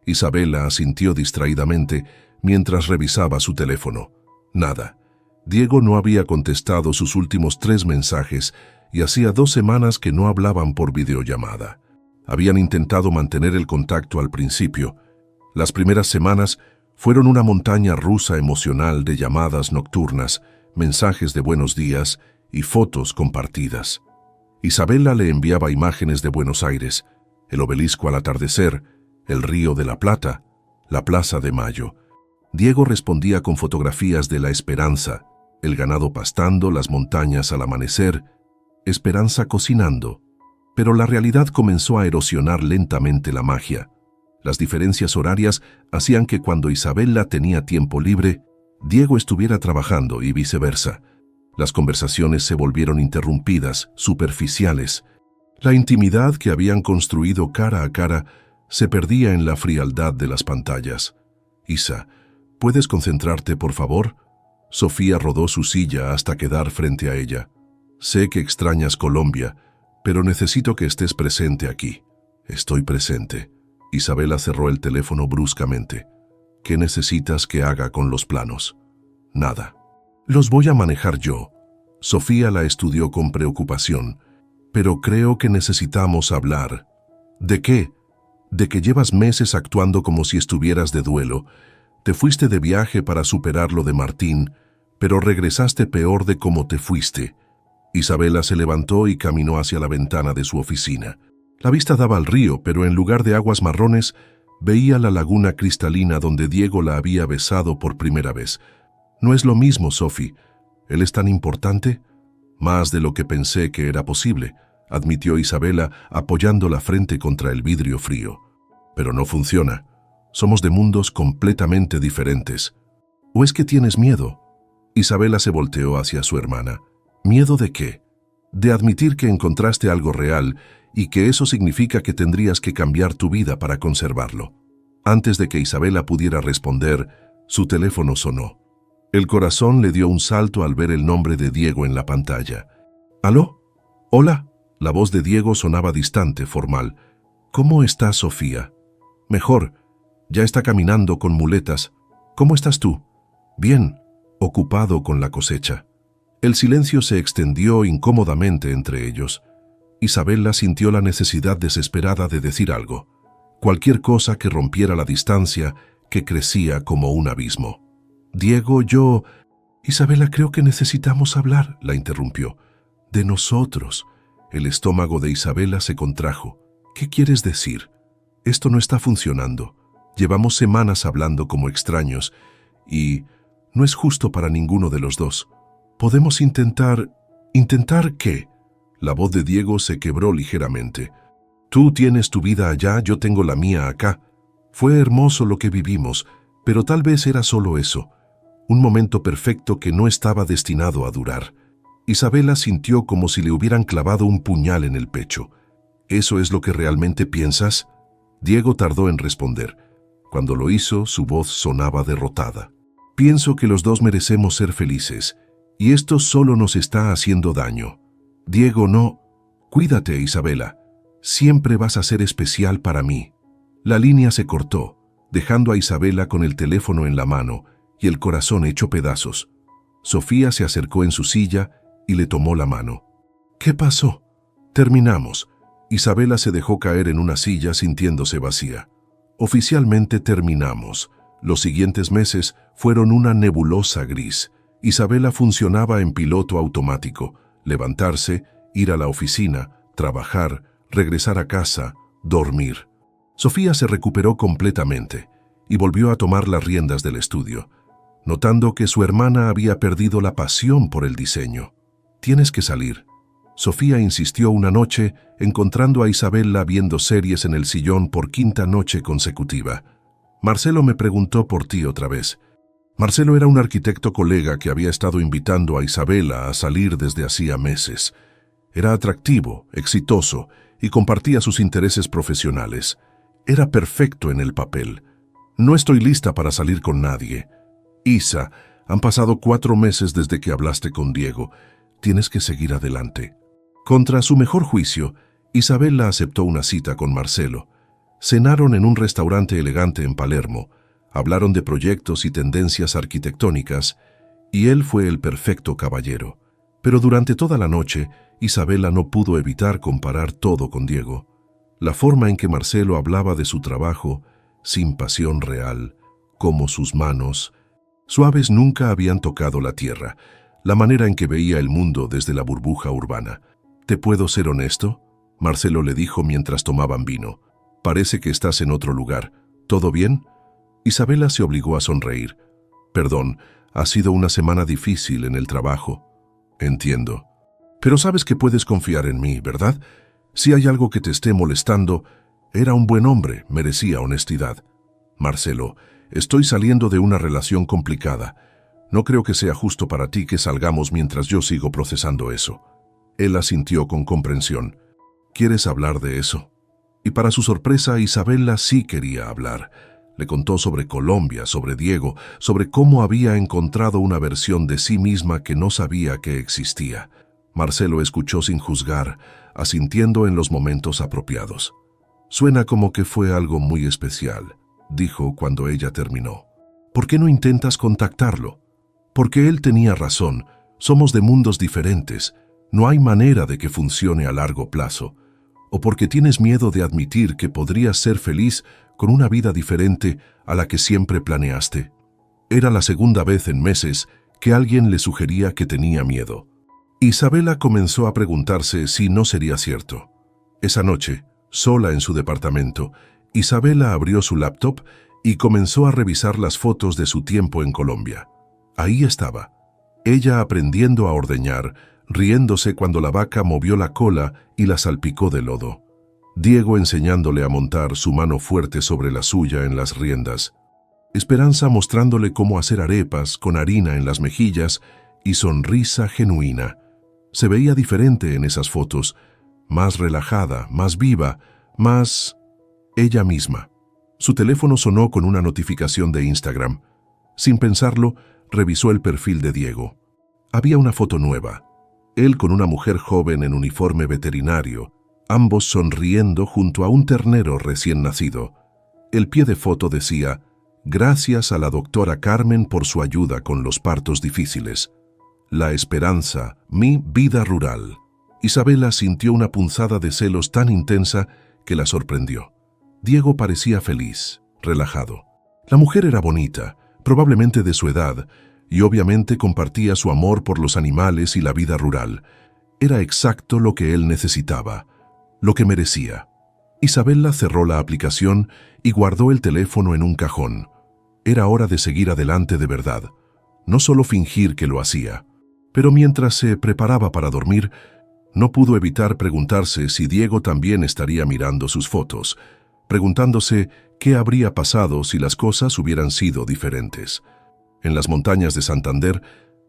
Isabela asintió distraídamente mientras revisaba su teléfono. Nada. Diego no había contestado sus últimos 3 mensajes y hacía 2 semanas que no hablaban por videollamada. Habían intentado mantener el contacto al principio. Las primeras semanas fueron una montaña rusa emocional de llamadas nocturnas, mensajes de buenos días y fotos compartidas. Isabela le enviaba imágenes de Buenos Aires, el obelisco al atardecer, el Río de la Plata, la Plaza de Mayo. Diego respondía con fotografías de la esperanza, el ganado pastando, las montañas al amanecer, Esperanza cocinando. Pero la realidad comenzó a erosionar lentamente la magia. Las diferencias horarias hacían que cuando Isabela tenía tiempo libre, Diego estuviera trabajando y viceversa. Las conversaciones se volvieron interrumpidas, superficiales. La intimidad que habían construido cara a cara se perdía en la frialdad de las pantallas. Isa, ¿puedes concentrarte, por favor? Sofía rodó su silla hasta quedar frente a ella. Sé que extrañas Colombia, pero necesito que estés presente aquí. Estoy presente. Isabela cerró el teléfono bruscamente. ¿Qué necesitas que haga con los planos? Nada. Los voy a manejar yo. Sofía la estudió con preocupación. Pero creo que necesitamos hablar. ¿De qué? De que llevas meses actuando como si estuvieras de duelo. Te fuiste de viaje para superar lo de Martín, pero regresaste peor de cómo te fuiste. Isabela se levantó y caminó hacia la ventana de su oficina. La vista daba al río, pero en lugar de aguas marrones, veía la laguna cristalina donde Diego la había besado por primera vez. No es lo mismo, Sophie. ¿Él es tan importante? Más de lo que pensé que era posible, admitió Isabela, apoyando la frente contra el vidrio frío. Pero no funciona. Somos de mundos completamente diferentes. ¿O es que tienes miedo? Isabela se volteó hacia su hermana. ¿Miedo de qué? De admitir que encontraste algo real y que eso significa que tendrías que cambiar tu vida para conservarlo. Antes de que Isabela pudiera responder, su teléfono sonó. El corazón le dio un salto al ver el nombre de Diego en la pantalla. ¿Aló? ¿Hola? La voz de Diego sonaba distante, formal. ¿Cómo está Sofía? Mejor. Ya está caminando con muletas. ¿Cómo estás tú? Bien. Ocupado con la cosecha. El silencio se extendió incómodamente entre ellos. Isabela sintió la necesidad desesperada de decir algo. Cualquier cosa que rompiera la distancia que crecía como un abismo. Diego, yo... Isabela, creo que necesitamos hablar, la interrumpió. De nosotros. El estómago de Isabela se contrajo. ¿Qué quieres decir? Esto no está funcionando. Llevamos semanas hablando como extraños y no es justo para ninguno de los dos. Podemos intentar... ¿Intentar qué? La voz de Diego se quebró ligeramente. Tú tienes tu vida allá, yo tengo la mía acá. Fue hermoso lo que vivimos, pero tal vez era solo eso. Un momento perfecto que no estaba destinado a durar. Isabela sintió como si le hubieran clavado un puñal en el pecho. ¿Eso es lo que realmente piensas? Diego tardó en responder. Cuando lo hizo, su voz sonaba derrotada. Pienso que los dos merecemos ser felices, y esto solo nos está haciendo daño. Diego, no. Cuídate, Isabela. Siempre vas a ser especial para mí. La línea se cortó, dejando a Isabela con el teléfono en la mano y el corazón hecho pedazos. Sofía se acercó en su silla y le tomó la mano. ¿Qué pasó? Terminamos. Isabela se dejó caer en una silla sintiéndose vacía. Oficialmente terminamos. Los siguientes meses fueron una nebulosa gris. Isabela funcionaba en piloto automático. Levantarse, ir a la oficina, trabajar, regresar a casa, dormir. Sofía se recuperó completamente y volvió a tomar las riendas del estudio, notando que su hermana había perdido la pasión por el diseño. Tienes que salir. Sofía insistió una noche, encontrando a Isabela viendo series en el sillón por 5ª noche consecutiva. Marcelo me preguntó por ti otra vez. Marcelo era un arquitecto colega que había estado invitando a Isabela a salir desde hacía meses. Era atractivo, exitoso y compartía sus intereses profesionales. Era perfecto en el papel. No estoy lista para salir con nadie. Isa, han pasado 4 meses desde que hablaste con Diego. Tienes que seguir adelante. Contra su mejor juicio, Isabela aceptó una cita con Marcelo. Cenaron en un restaurante elegante en Palermo. Hablaron de proyectos y tendencias arquitectónicas, Y él fue el perfecto caballero. Pero durante toda la noche, Isabela no pudo evitar comparar todo con Diego. La forma en que Marcelo hablaba de su trabajo, sin pasión real, como sus manos, suaves nunca habían tocado la tierra, la manera en que veía el mundo desde la burbuja urbana. ¿Te puedo ser honesto?, Marcelo le dijo mientras tomaban vino. Parece que estás en otro lugar. ¿Todo bien? Isabela se obligó a sonreír. Perdón, ha sido una semana difícil en el trabajo. Entiendo. Pero sabes que puedes confiar en mí, ¿verdad? Si hay algo que te esté molestando, era un buen hombre, merecía honestidad. Marcelo, estoy saliendo de una relación complicada. No creo que sea justo para ti que salgamos mientras yo sigo procesando eso. Él asintió con comprensión. ¿Quieres hablar de eso? Y para su sorpresa, Isabela sí quería hablar. Le contó sobre Colombia, sobre Diego, sobre cómo había encontrado una versión de sí misma que no sabía que existía. Marcelo escuchó sin juzgar, asintiendo en los momentos apropiados. Suena como que fue algo muy especial, dijo cuando ella terminó. ¿Por qué no intentas contactarlo? Porque él tenía razón, somos de mundos diferentes, no hay manera de que funcione a largo plazo. O porque tienes miedo de admitir que podrías ser feliz con una vida diferente a la que siempre planeaste. Era la segunda vez en meses que alguien le sugería que tenía miedo. Isabela comenzó a preguntarse si no sería cierto. Esa noche, sola en su departamento, Isabela abrió su laptop y comenzó a revisar las fotos de su tiempo en Colombia. Ahí estaba, ella aprendiendo a ordeñar, riéndose cuando la vaca movió la cola y la salpicó de lodo. Diego enseñándole a montar, su mano fuerte sobre la suya en las riendas. Esperanza mostrándole cómo hacer arepas con harina en las mejillas y sonrisa genuina. Se veía diferente en esas fotos, más relajada, más viva, más ella misma. Su teléfono sonó con una notificación de Instagram. Sin pensarlo, revisó el perfil de Diego. Había una foto nueva. Él con una mujer joven en uniforme veterinario, ambos sonriendo junto a un ternero recién nacido. El pie de foto decía, gracias a la doctora Carmen por su ayuda con los partos difíciles. La esperanza, mi vida rural. Isabela sintió una punzada de celos tan intensa que la sorprendió. Diego parecía feliz, relajado. La mujer era bonita, probablemente de su edad, y obviamente compartía su amor por los animales y la vida rural. Era exacto lo que él necesitaba, lo que merecía. Isabela cerró la aplicación y guardó el teléfono en un cajón. Era hora de seguir adelante de verdad, no solo fingir que lo hacía. Pero mientras se preparaba para dormir, no pudo evitar preguntarse si Diego también estaría mirando sus fotos, preguntándose qué habría pasado si las cosas hubieran sido diferentes. En las montañas de Santander,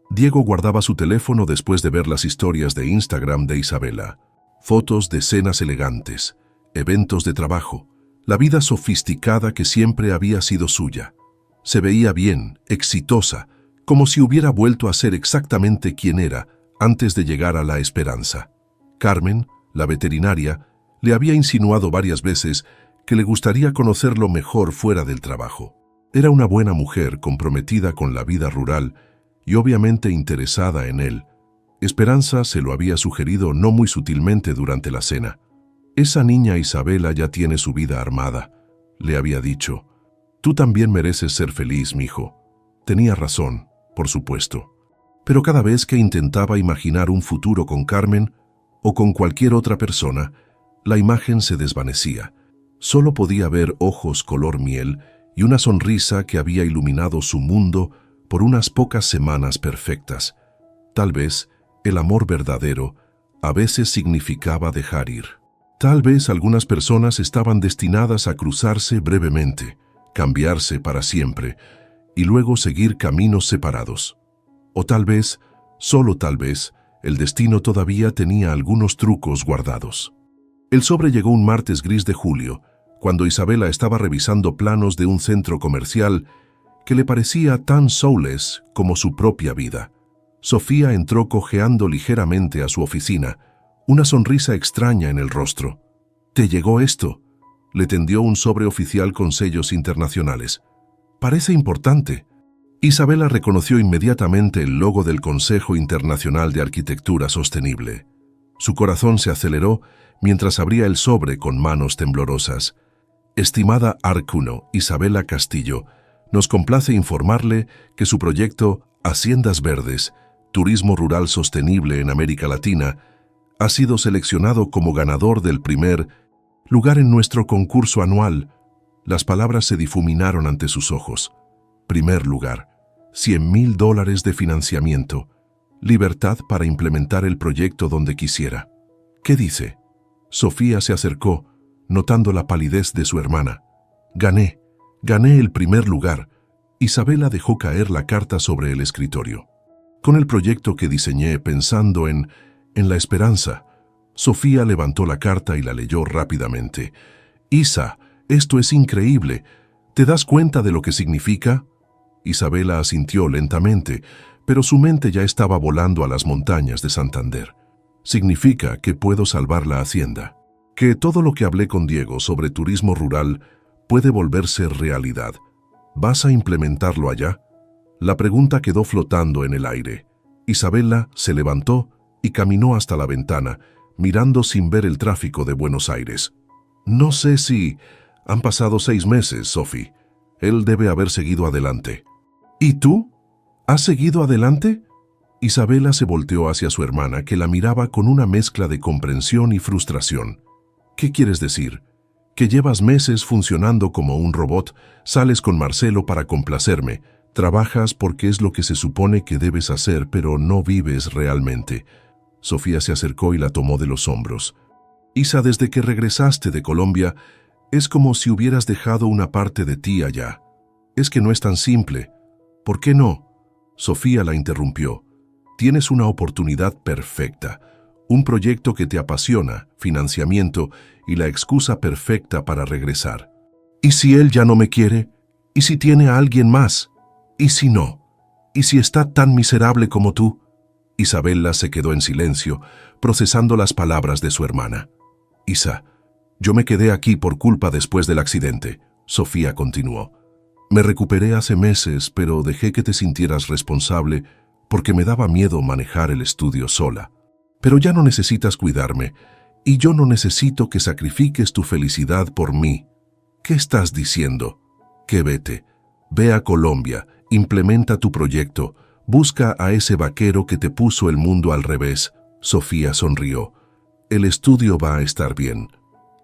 Diego guardaba su teléfono después de ver las historias de Instagram de Isabela. Fotos de cenas elegantes, eventos de trabajo, la vida sofisticada que siempre había sido suya. Se veía bien, exitosa, como si hubiera vuelto a ser exactamente quien era antes de llegar a la esperanza. Carmen, la veterinaria, le había insinuado varias veces que le gustaría conocerlo mejor fuera del trabajo. Era una buena mujer comprometida con la vida rural y obviamente interesada en él. Esperanza se lo había sugerido no muy sutilmente durante la cena. Esa niña Isabela ya tiene su vida armada, le había dicho. Tú también mereces ser feliz, mijo. Tenía razón, por supuesto. Pero cada vez que intentaba imaginar un futuro con Carmen o con cualquier otra persona, la imagen se desvanecía. Solo podía ver ojos color miel y una sonrisa que había iluminado su mundo por unas pocas semanas perfectas. Tal vez el amor verdadero a veces significaba dejar ir. Tal vez algunas personas estaban destinadas a cruzarse brevemente, cambiarse para siempre y luego seguir caminos separados. O tal vez, solo tal vez, el destino todavía tenía algunos trucos guardados. El sobre llegó un martes gris de julio, cuando Isabela estaba revisando planos de un centro comercial que le parecía tan soulless como su propia vida. Sofía entró cojeando ligeramente a su oficina, una sonrisa extraña en el rostro. «¿Te llegó esto?» Le tendió un sobre oficial con sellos internacionales. «Parece importante». Isabela reconoció inmediatamente el logo del Consejo Internacional de Arquitectura Sostenible. Su corazón se aceleró mientras abría el sobre con manos temblorosas. Estimada Arcuno, Isabela Castillo, nos complace informarle que su proyecto Haciendas Verdes, Turismo Rural Sostenible en América Latina, ha sido seleccionado como ganador del primer lugar en nuestro concurso anual. Las palabras se difuminaron ante sus ojos. Primer lugar, $100,000 de financiamiento, libertad para implementar el proyecto donde quisiera. ¿Qué dice? Sofía se acercó, notando la palidez de su hermana. Gané el primer lugar. Isabela dejó caer la carta sobre el escritorio. Con el proyecto que diseñé pensando en la esperanza. Sofía levantó la carta y la leyó rápidamente. Isa, esto es increíble. ¿Te das cuenta de lo que significa? Isabela asintió lentamente, pero su mente ya estaba volando a las montañas de Santander. Significa que puedo salvar la hacienda, que todo lo que hablé con Diego sobre turismo rural puede volverse realidad. ¿Vas a implementarlo allá? La pregunta quedó flotando en el aire. Isabela se levantó y caminó hasta la ventana, mirando sin ver el tráfico de Buenos Aires. No sé si... Han pasado 6 meses, Sophie. Él debe haber seguido adelante. ¿Y tú? ¿Has seguido adelante? Isabela se volteó hacia su hermana, que la miraba con una mezcla de comprensión y frustración. ¿Qué quieres decir? ¿Que llevas meses funcionando como un robot, sales con Marcelo para complacerme, trabajas porque es lo que se supone que debes hacer, pero no vives realmente? Sofía se acercó y la tomó de los hombros. Isa, desde que regresaste de Colombia, es como si hubieras dejado una parte de ti allá. Es que no es tan simple. ¿Por qué no? Sofía la interrumpió. Tienes una oportunidad perfecta, un proyecto que te apasiona, financiamiento y la excusa perfecta para regresar. ¿Y si él ya no me quiere? ¿Y si tiene a alguien más? ¿Y si no? ¿Y si está tan miserable como tú? Isabela se quedó en silencio, procesando las palabras de su hermana. Isa, yo me quedé aquí por culpa después del accidente, Sofía continuó. Me recuperé hace meses, pero dejé que te sintieras responsable porque me daba miedo manejar el estudio sola. Pero ya no necesitas cuidarme, y yo no necesito que sacrifiques tu felicidad por mí. ¿Qué estás diciendo? Que vete. Ve a Colombia, implementa tu proyecto, busca a ese vaquero que te puso el mundo al revés. Sofía sonrió. El estudio va a estar bien.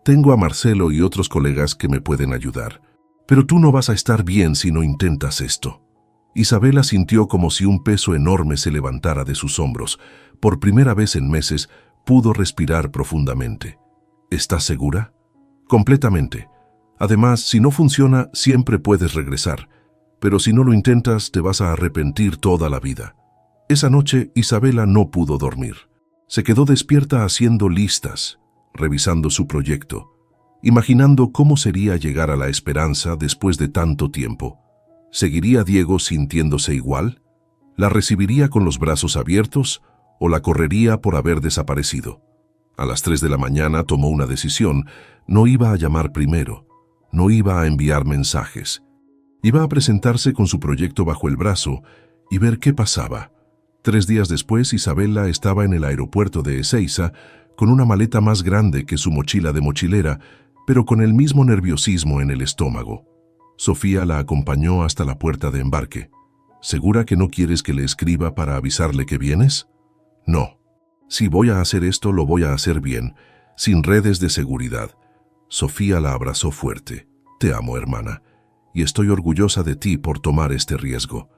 Tengo a Marcelo y otros colegas que me pueden ayudar. Pero tú no vas a estar bien si no intentas esto. Isabela sintió como si un peso enorme se levantara de sus hombros. Por primera vez en meses, pudo respirar profundamente. ¿Estás segura? Completamente. Además, si no funciona, siempre puedes regresar. Pero si no lo intentas, te vas a arrepentir toda la vida. Esa noche, Isabela no pudo dormir. Se quedó despierta haciendo listas, revisando su proyecto, imaginando cómo sería llegar a la esperanza después de tanto tiempo. ¿Seguiría Diego sintiéndose igual? ¿La recibiría con los brazos abiertos o la correría por haber desaparecido? A las 3 de la mañana tomó una decisión. No iba a llamar primero, no iba a enviar mensajes. Iba a presentarse con su proyecto bajo el brazo y ver qué pasaba. 3 días después, Isabela estaba en el aeropuerto de Ezeiza con una maleta más grande que su mochila de mochilera, pero con el mismo nerviosismo en el estómago. Sofía la acompañó hasta la puerta de embarque. ¿Segura que no quieres que le escriba para avisarle que vienes? No. Si voy a hacer esto, lo voy a hacer bien, sin redes de seguridad. Sofía la abrazó fuerte. Te amo, hermana, y estoy orgullosa de ti por tomar este riesgo.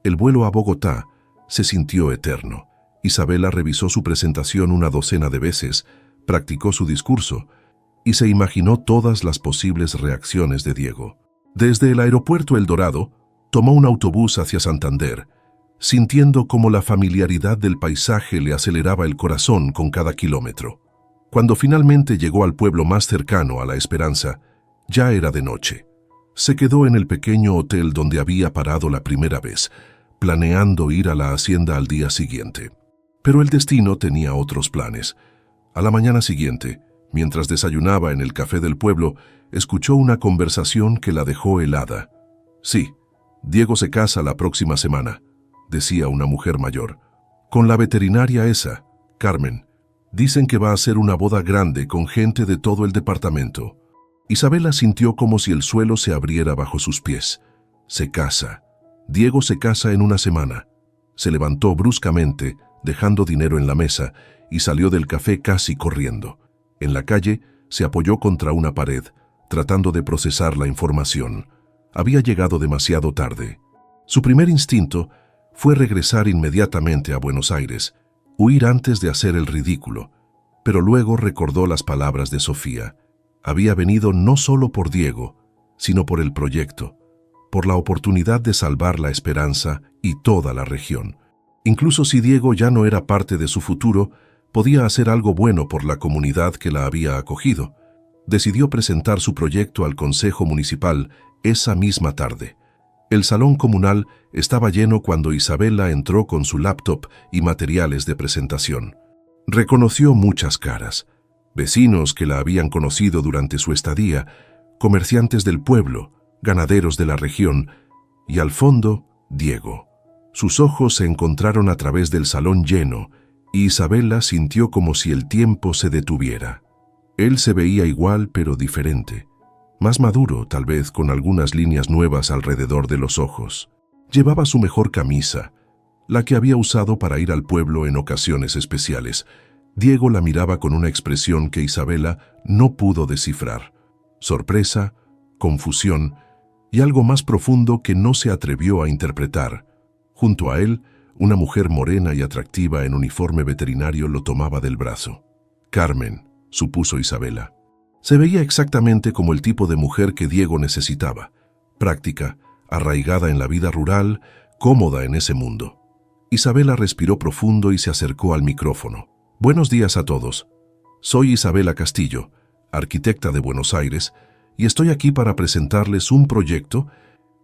El vuelo a Bogotá se sintió eterno. Isabela revisó su presentación una docena de veces, practicó su discurso y se imaginó todas las posibles reacciones de Diego. Desde el aeropuerto El Dorado, tomó un autobús hacia Santander, sintiendo cómo la familiaridad del paisaje le aceleraba el corazón con cada kilómetro. Cuando finalmente llegó al pueblo más cercano a La Esperanza, ya era de noche. Se quedó en el pequeño hotel donde había parado la primera vez, planeando ir a la hacienda al día siguiente. Pero el destino tenía otros planes. A la mañana siguiente, mientras desayunaba en el café del pueblo, escuchó una conversación que la dejó helada. Sí, Diego se casa la próxima semana, decía una mujer mayor. Con la veterinaria esa, Carmen. Dicen que va a ser una boda grande con gente de todo el departamento. Isabela sintió como si el suelo se abriera bajo sus pies. Se casa. Diego se casa en una semana. Se levantó bruscamente, dejando dinero en la mesa, y salió del café casi corriendo. En la calle, se apoyó contra una pared, tratando de procesar la información. Había llegado demasiado tarde. Su primer instinto fue regresar inmediatamente a Buenos Aires, huir antes de hacer el ridículo, pero luego recordó las palabras de Sofía. Había venido no solo por Diego, sino por el proyecto, por la oportunidad de salvar la esperanza y toda la región. Incluso si Diego ya no era parte de su futuro, podía hacer algo bueno por la comunidad que la había acogido. Decidió presentar su proyecto al Consejo Municipal esa misma tarde. El salón comunal estaba lleno cuando Isabela entró con su laptop y materiales de presentación. Reconoció muchas caras, vecinos que la habían conocido durante su estadía, comerciantes del pueblo, ganaderos de la región, y al fondo, Diego. Sus ojos se encontraron a través del salón lleno, y Isabela sintió como si el tiempo se detuviera. Él se veía igual pero diferente. Más maduro, tal vez con algunas líneas nuevas alrededor de los ojos. Llevaba su mejor camisa, la que había usado para ir al pueblo en ocasiones especiales. Diego la miraba con una expresión que Isabela no pudo descifrar. Sorpresa, confusión y algo más profundo que no se atrevió a interpretar. Junto a él, una mujer morena y atractiva en uniforme veterinario lo tomaba del brazo. Carmen, supuso Isabela. Se veía exactamente como el tipo de mujer que Diego necesitaba, práctica, arraigada en la vida rural, cómoda en ese mundo. Isabela respiró profundo y se acercó al micrófono. Buenos días a todos. Soy Isabela Castillo, arquitecta de Buenos Aires, y estoy aquí para presentarles un proyecto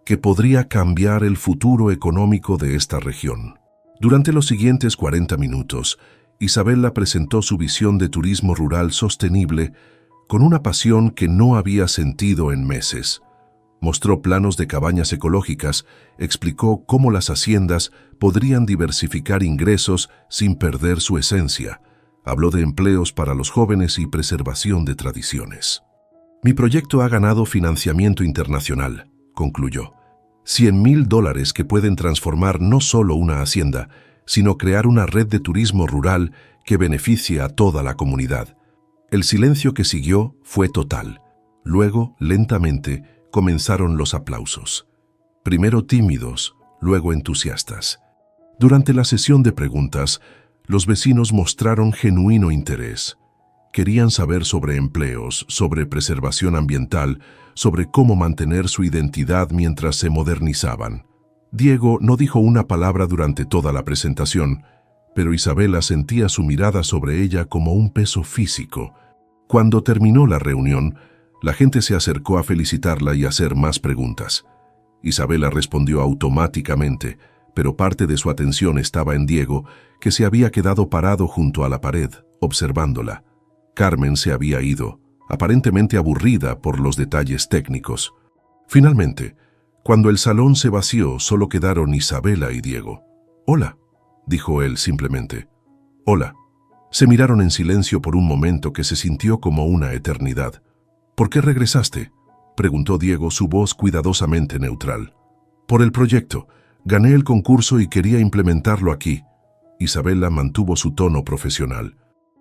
que podría cambiar el futuro económico de esta región. Durante los siguientes 40 minutos, Isabela presentó su visión de turismo rural sostenible con una pasión que no había sentido en meses. Mostró planos de cabañas ecológicas, explicó cómo las haciendas podrían diversificar ingresos sin perder su esencia. Habló de empleos para los jóvenes y preservación de tradiciones. Mi proyecto ha ganado financiamiento internacional, concluyó. $100,000 que pueden transformar no solo una hacienda, sino crear una red de turismo rural que beneficie a toda la comunidad. El silencio que siguió fue total. Luego, lentamente, comenzaron los aplausos. Primero tímidos, luego entusiastas. Durante la sesión de preguntas, los vecinos mostraron genuino interés. Querían saber sobre empleos, sobre preservación ambiental, sobre cómo mantener su identidad mientras se modernizaban. Diego no dijo una palabra durante toda la presentación, pero Isabela sentía su mirada sobre ella como un peso físico. Cuando terminó la reunión, la gente se acercó a felicitarla y a hacer más preguntas. Isabela respondió automáticamente, pero parte de su atención estaba en Diego, que se había quedado parado junto a la pared, observándola. Carmen se había ido, aparentemente aburrida por los detalles técnicos. Finalmente, cuando el salón se vació, solo quedaron Isabela y Diego. «Hola», dijo él simplemente. «Hola». Se miraron en silencio por un momento que se sintió como una eternidad. «¿Por qué regresaste?», preguntó Diego, su voz cuidadosamente neutral. «Por el proyecto. Gané el concurso y quería implementarlo aquí». Isabela mantuvo su tono profesional.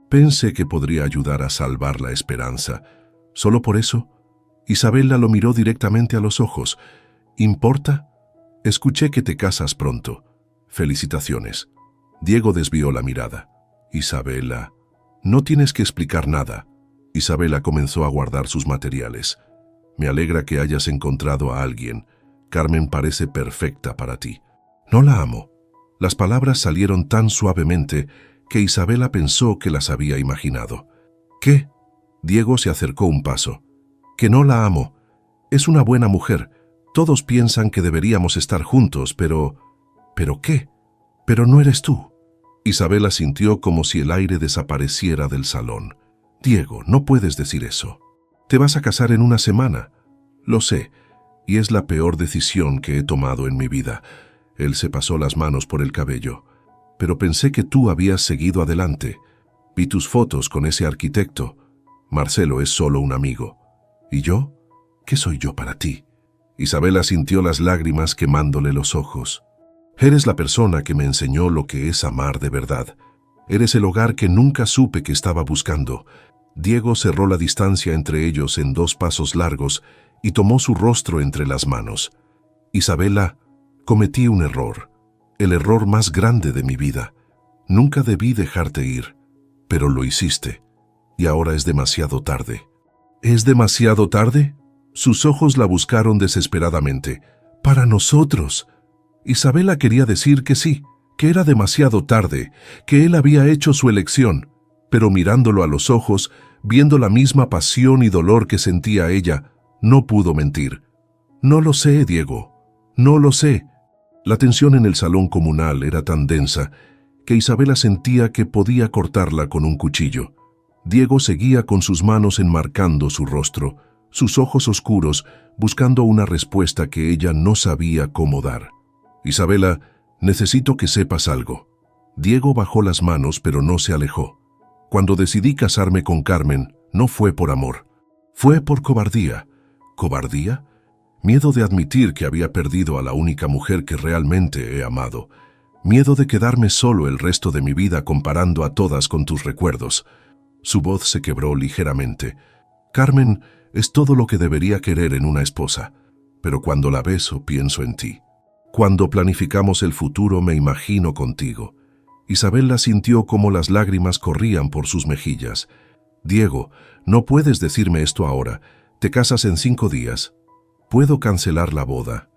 «Pensé que podría ayudar a salvar la esperanza. ¿Solo por eso?». Isabela lo miró directamente a los ojos. «¿Importa? Escuché que te casas pronto. Felicitaciones». Diego desvió la mirada. «Isabela, no tienes que explicar nada». Isabela comenzó a guardar sus materiales. «Me alegra que hayas encontrado a alguien. Carmen parece perfecta para ti». «No la amo». Las palabras salieron tan suavemente que Isabela pensó que las había imaginado. «¿Qué?». Diego se acercó un paso. «Que no la amo. Es una buena mujer. Todos piensan que deberíamos estar juntos, pero... ¿Pero qué? Pero no eres tú». Isabela sintió como si el aire desapareciera del salón. «Diego, no puedes decir eso. Te vas a casar en una semana». «Lo sé. y es la peor decisión que he tomado en mi vida. Él se pasó las manos por el cabello. Pero pensé que tú habías seguido adelante. Vi tus fotos con ese arquitecto. Marcelo es solo un amigo. ¿Y yo? ¿Qué soy yo para ti? Isabela sintió las lágrimas quemándole los ojos. Eres la persona que me enseñó lo que es amar de verdad. Eres el hogar que nunca supe que estaba buscando. Diego cerró la distancia entre ellos en 2 pasos largos y tomó su rostro entre las manos. Isabela, cometí un error. El error más grande de mi vida. Nunca debí dejarte ir, pero lo hiciste. Y ahora es demasiado tarde. ¿Es demasiado tarde? Sus ojos la buscaron desesperadamente. Para nosotros. Isabela quería decir que sí, que era demasiado tarde, que él había hecho su elección, pero mirándolo a los ojos, viendo la misma pasión y dolor que sentía ella, no pudo mentir. No lo sé, Diego. No lo sé. La tensión en el salón comunal era tan densa que Isabela sentía que podía cortarla con un cuchillo. Diego seguía con sus manos enmarcando su rostro, sus ojos oscuros, buscando una respuesta que ella no sabía cómo dar. Isabela, necesito que sepas algo. Diego bajó las manos, pero no se alejó. Cuando decidí casarme con Carmen, no fue por amor. Fue por cobardía. ¿Cobardía? Miedo de admitir que había perdido a la única mujer que realmente he amado. Miedo de quedarme solo el resto de mi vida comparando a todas con tus recuerdos. Su voz se quebró ligeramente. Carmen es todo lo que debería querer en una esposa, pero cuando la beso pienso en ti. Cuando planificamos el futuro me imagino contigo. Isabela sintió cómo las lágrimas corrían por sus mejillas. Diego, no puedes decirme esto ahora. Te casas en 5 días. Puedo cancelar la boda.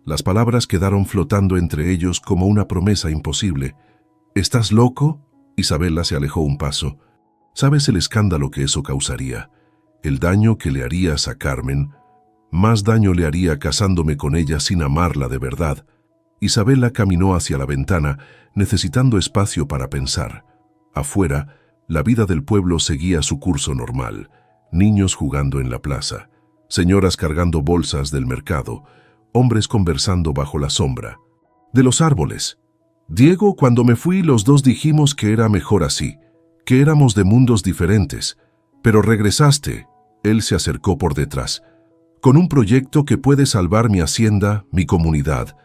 Las palabras quedaron flotando entre ellos como una promesa imposible. ¿Estás loco? Isabela se alejó un paso. ¿Sabes el escándalo que eso causaría? El daño que le harías a Carmen. Más daño le haría casándome con ella sin amarla de verdad. Isabela caminó hacia la ventana, necesitando espacio para pensar. Afuera, la vida del pueblo seguía su curso normal. Niños jugando en la plaza, señoras cargando bolsas del mercado, hombres conversando bajo la sombra. De los árboles. Diego, cuando me fui, los dos dijimos que era mejor así, que éramos de mundos diferentes. Pero regresaste. Él se acercó por detrás. Con un proyecto que puede salvar mi hacienda, mi comunidad.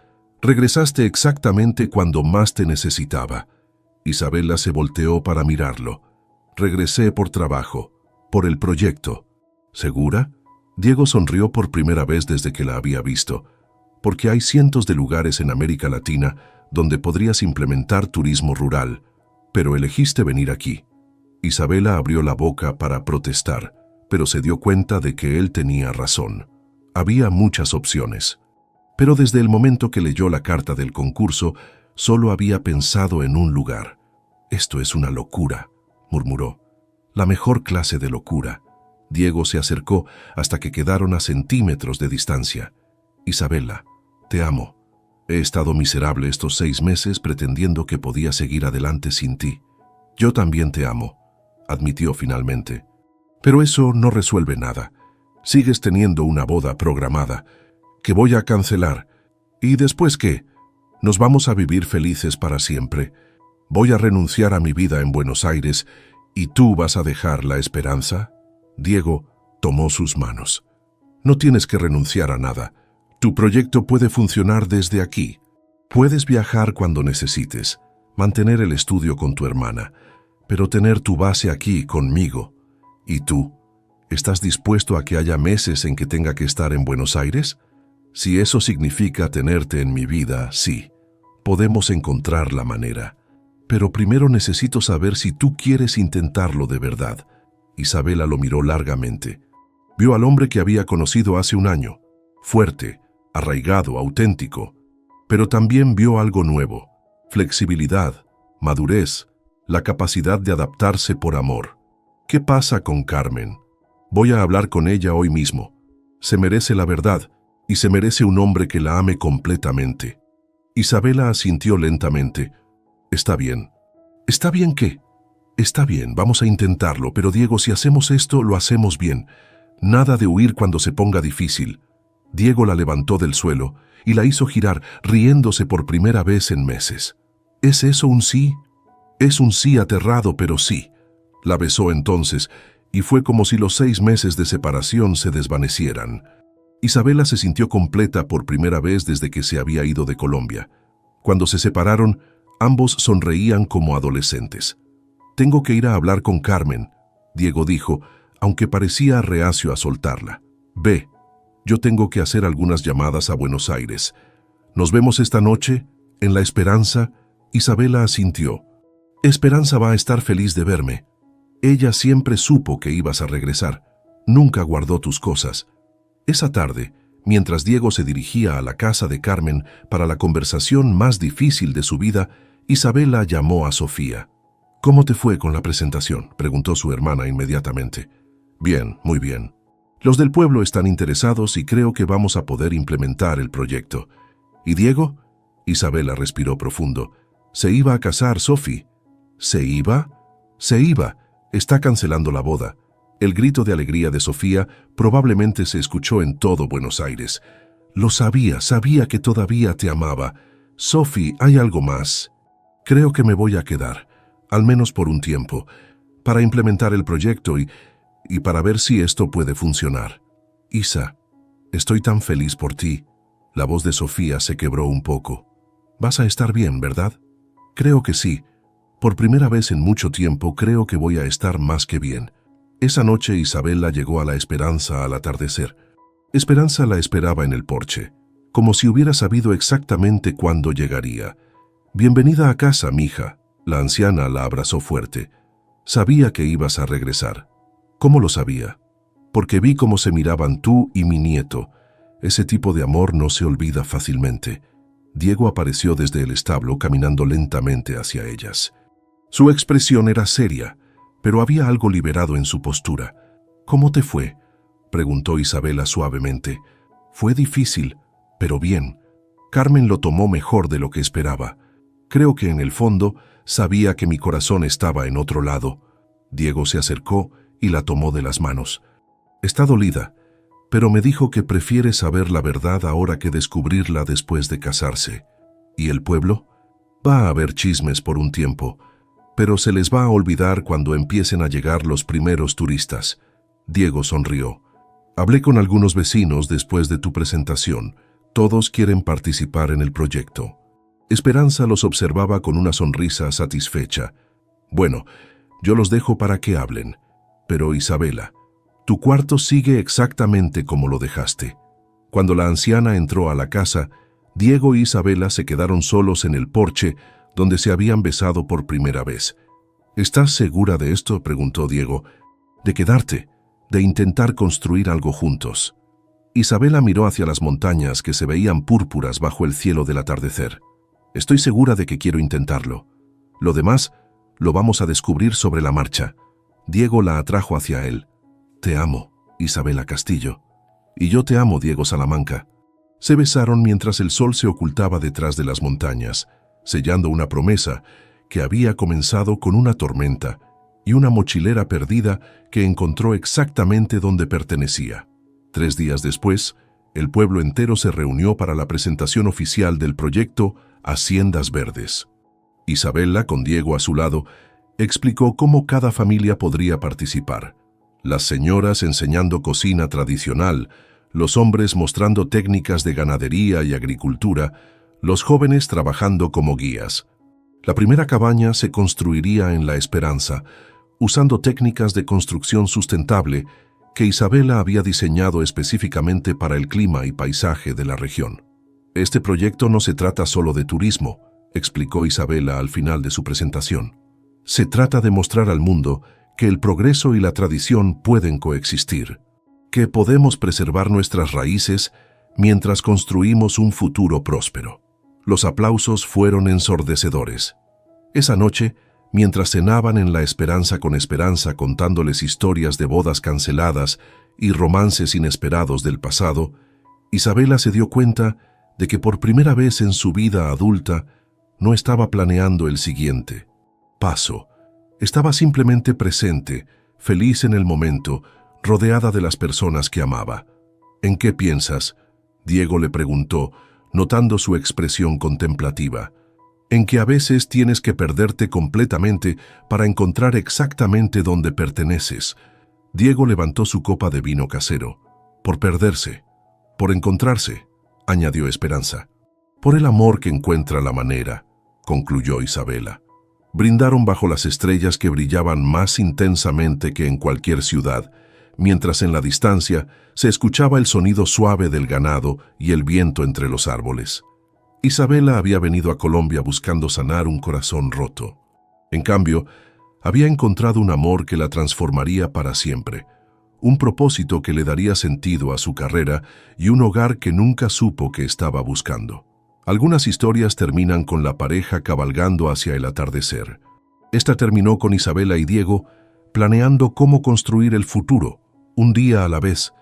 Regresaste exactamente cuando más te necesitaba. Isabela se volteó para mirarlo. Regresé por trabajo, por el proyecto. ¿Segura? Diego sonrió por primera vez desde que la había visto, porque hay cientos de lugares en América Latina donde podrías implementar turismo rural, pero elegiste venir aquí. Isabela abrió la boca para protestar, pero se dio cuenta de que él tenía razón. Había muchas opciones. Pero desde el momento que leyó la carta del concurso, solo había pensado en un lugar. «Esto es una locura», murmuró. «La mejor clase de locura». Diego se acercó hasta que quedaron a centímetros de distancia. «Isabela, te amo. He estado miserable estos 6 meses pretendiendo que podía seguir adelante sin ti. Yo también te amo», admitió finalmente. «Pero eso no resuelve nada. Sigues teniendo una boda programada, que voy a cancelar. ¿Y después qué? ¿Nos vamos a vivir felices para siempre? Voy a renunciar a mi vida en Buenos Aires y tú vas a dejar la esperanza». Diego tomó sus manos. «No tienes que renunciar a nada. Tu proyecto puede funcionar desde aquí. Puedes viajar cuando necesites, mantener el estudio con tu hermana, pero tener tu base aquí conmigo. ¿Y tú? ¿Estás dispuesto a que haya meses en que tenga que estar en Buenos Aires? Si eso significa tenerte en mi vida, sí. Podemos encontrar la manera. Pero primero necesito saber si tú quieres intentarlo de verdad». Isabela lo miró largamente. Vio al hombre que había conocido hace un año, fuerte, arraigado, auténtico. Pero también vio algo nuevo: flexibilidad, madurez, la capacidad de adaptarse por amor. ¿Qué pasa con Carmen? Voy a hablar con ella hoy mismo. Se merece la verdad y se merece un hombre que la ame completamente. Isabela asintió lentamente. «Está bien». «¿Está bien qué?» «Está bien, vamos a intentarlo, pero Diego, si hacemos esto, lo hacemos bien. Nada de huir cuando se ponga difícil». Diego la levantó del suelo y la hizo girar, riéndose por primera vez en meses. ¿Es eso un sí? Es un sí aterrado, pero sí. La besó entonces, y fue como si los 6 meses de separación se desvanecieran. Isabela se sintió completa por primera vez desde que se había ido de Colombia. Cuando se separaron, ambos sonreían como adolescentes. «Tengo que ir a hablar con Carmen», Diego dijo, aunque parecía reacio a soltarla. «Ve, yo tengo que hacer algunas llamadas a Buenos Aires. ¿Nos vemos esta noche? En La Esperanza». Isabela asintió. «Esperanza va a estar feliz de verme. Ella siempre supo que ibas a regresar. Nunca guardó tus cosas». Esa tarde, mientras Diego se dirigía a la casa de Carmen para la conversación más difícil de su vida, Isabela llamó a Sofía. «¿Cómo te fue con la presentación?», preguntó su hermana inmediatamente. «Bien, muy bien. Los del pueblo están interesados y creo que vamos a poder implementar el proyecto». «¿Y Diego?». Isabela respiró profundo. «Se iba a casar, Sofi». «¿Se iba?». «Se iba. Está cancelando la boda». El grito de alegría de Sofía probablemente se escuchó en todo Buenos Aires. «Lo sabía, sabía que todavía te amaba. Sofi, hay algo más. Creo que me voy a quedar, al menos por un tiempo, para implementar el proyecto y para ver si esto puede funcionar. Isa, estoy tan feliz por ti». La voz de Sofía se quebró un poco. «Vas a estar bien, ¿verdad?». «Creo que sí. Por primera vez en mucho tiempo creo que voy a estar más que bien». Esa noche Isabela llegó a La Esperanza al atardecer. Esperanza la esperaba en el porche, como si hubiera sabido exactamente cuándo llegaría. «Bienvenida a casa, mija». La anciana la abrazó fuerte. «Sabía que ibas a regresar». «¿Cómo lo sabía?». «Porque vi cómo se miraban tú y mi nieto. Ese tipo de amor no se olvida fácilmente». Diego apareció desde el establo caminando lentamente hacia ellas. Su expresión era seria, pero había algo liberado en su postura. «¿Cómo te fue?», preguntó Isabela suavemente. «Fue difícil, pero bien. Carmen lo tomó mejor de lo que esperaba. Creo que en el fondo sabía que mi corazón estaba en otro lado». Diego se acercó y la tomó de las manos. «Está dolida, pero me dijo que prefiere saber la verdad ahora que descubrirla después de casarse. ¿Y el pueblo? Va a haber chismes por un tiempo, pero se les va a olvidar cuando empiecen a llegar los primeros turistas». Diego sonrió. «Hablé con algunos vecinos después de tu presentación. Todos quieren participar en el proyecto». Esperanza los observaba con una sonrisa satisfecha. «Bueno, yo los dejo para que hablen. Pero Isabela, tu cuarto sigue exactamente como lo dejaste». Cuando la anciana entró a la casa, Diego y Isabela se quedaron solos en el porche donde se habían besado por primera vez. «¿Estás segura de esto?», preguntó Diego. «¿De quedarte? ¿De intentar construir algo juntos?». Isabela miró hacia las montañas que se veían púrpuras bajo el cielo del atardecer. «Estoy segura de que quiero intentarlo. Lo demás lo vamos a descubrir sobre la marcha». Diego la atrajo hacia él. «Te amo, Isabela Castillo». «Y yo te amo, Diego Salamanca». Se besaron mientras el sol se ocultaba detrás de las montañas, sellando una promesa que había comenzado con una tormenta y una mochilera perdida que encontró exactamente donde pertenecía. 3 días después, el pueblo entero se reunió para la presentación oficial del proyecto Haciendas Verdes. Isabela, con Diego a su lado, explicó cómo cada familia podría participar. Las señoras enseñando cocina tradicional, los hombres mostrando técnicas de ganadería y agricultura, los jóvenes trabajando como guías. La primera cabaña se construiría en La Esperanza, usando técnicas de construcción sustentable que Isabela había diseñado específicamente para el clima y paisaje de la región. «Este proyecto no se trata solo de turismo», explicó Isabela al final de su presentación. «Se trata de mostrar al mundo que el progreso y la tradición pueden coexistir, que podemos preservar nuestras raíces mientras construimos un futuro próspero». Los aplausos fueron ensordecedores. Esa noche, mientras cenaban en La Esperanza con Esperanza contándoles historias de bodas canceladas y romances inesperados del pasado, Isabela se dio cuenta de que por primera vez en su vida adulta no estaba planeando el siguiente paso. Estaba simplemente presente, feliz en el momento, rodeada de las personas que amaba. «¿En qué piensas?», Diego le preguntó, notando su expresión contemplativa. En que a veces tienes que perderte completamente para encontrar exactamente dónde perteneces. Diego levantó su copa de vino casero. Por perderse, por encontrarse, añadió Esperanza. Por el amor que encuentra la manera, concluyó Isabela. Brindaron bajo las estrellas que brillaban más intensamente que en cualquier ciudad, mientras en la distancia se escuchaba el sonido suave del ganado y el viento entre los árboles. Isabela había venido a Colombia buscando sanar un corazón roto. En cambio, había encontrado un amor que la transformaría para siempre, un propósito que le daría sentido a su carrera y un hogar que nunca supo que estaba buscando. Algunas historias terminan con la pareja cabalgando hacia el atardecer. Esta terminó con Isabela y Diego planeando cómo construir el futuro, un día a la vez,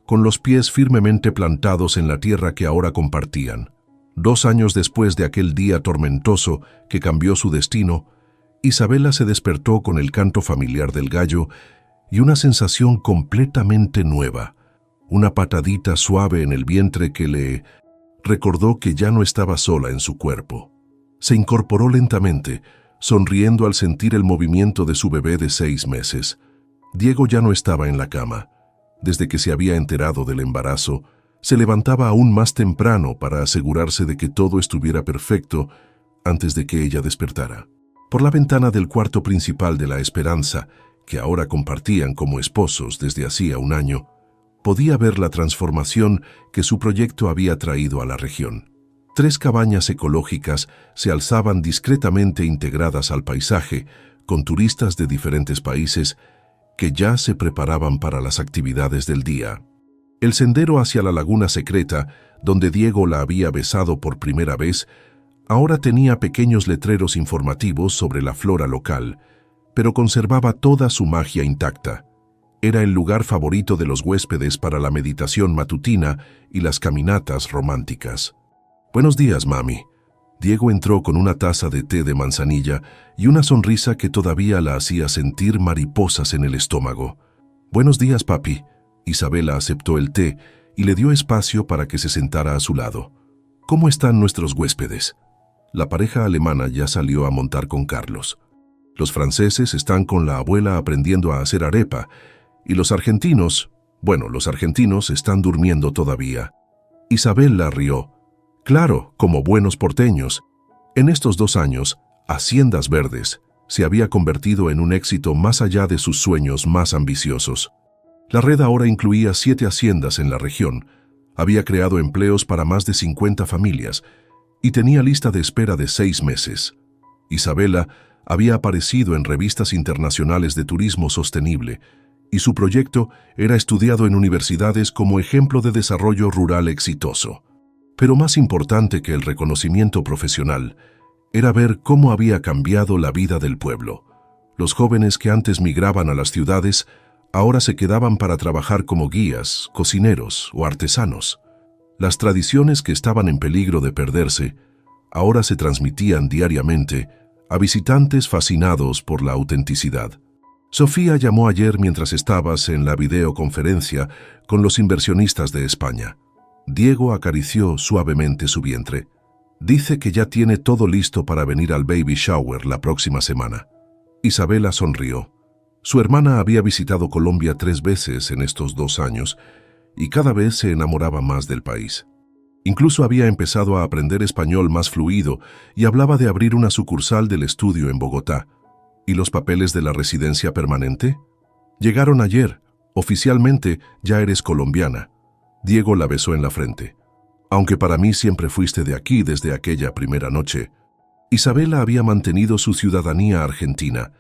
con los pies firmemente plantados en la tierra que ahora compartían. 2 años después de aquel día tormentoso que cambió su destino, Isabela se despertó con el canto familiar del gallo y una sensación completamente nueva, una patadita suave en el vientre que le recordó que ya no estaba sola en su cuerpo. Se incorporó lentamente, sonriendo al sentir el movimiento de su bebé de 6 meses. Diego ya no estaba en la cama. Desde que se había enterado del embarazo, se levantaba aún más temprano para asegurarse de que todo estuviera perfecto antes de que ella despertara. Por la ventana del cuarto principal de la Esperanza, que ahora compartían como esposos desde hacía 1 año, podía ver la transformación que su proyecto había traído a la región. 3 cabañas ecológicas se alzaban discretamente integradas al paisaje, con turistas de diferentes países que ya se preparaban para las actividades del día. El sendero hacia la laguna secreta, donde Diego la había besado por primera vez, ahora tenía pequeños letreros informativos sobre la flora local, pero conservaba toda su magia intacta. Era el lugar favorito de los huéspedes para la meditación matutina y las caminatas románticas. «Buenos días, mami». Diego entró con una taza de té de manzanilla y una sonrisa que todavía la hacía sentir mariposas en el estómago. «Buenos días, papi». Isabela aceptó el té y le dio espacio para que se sentara a su lado. «¿Cómo están nuestros huéspedes?» La pareja alemana ya salió a montar con Carlos. Los franceses están con la abuela aprendiendo a hacer arepa, y los argentinos están durmiendo todavía. Isabel la rió. Claro, como buenos porteños. En estos 2 años, Haciendas Verdes se había convertido en un éxito más allá de sus sueños más ambiciosos. La red ahora incluía 7 haciendas en la región, había creado empleos para más de 50 familias y tenía lista de espera de 6 meses. Isabela había aparecido en revistas internacionales de turismo sostenible y su proyecto era estudiado en universidades como ejemplo de desarrollo rural exitoso. Pero más importante que el reconocimiento profesional era ver cómo había cambiado la vida del pueblo. Los jóvenes que antes migraban a las ciudades ahora se quedaban para trabajar como guías, cocineros o artesanos. Las tradiciones que estaban en peligro de perderse ahora se transmitían diariamente a visitantes fascinados por la autenticidad. Sofía llamó ayer mientras estabas en la videoconferencia con los inversionistas de España. Diego acarició suavemente su vientre. Dice que ya tiene todo listo para venir al baby shower la próxima semana. Isabela sonrió. Su hermana había visitado Colombia 3 veces en estos 2 años y cada vez se enamoraba más del país. Incluso había empezado a aprender español más fluido y hablaba de abrir una sucursal del estudio en Bogotá. ¿Y los papeles de la residencia permanente? Llegaron ayer. Oficialmente ya eres colombiana. Diego la besó en la frente. Aunque para mí siempre fuiste de aquí desde aquella primera noche. Isabela había mantenido su ciudadanía argentina,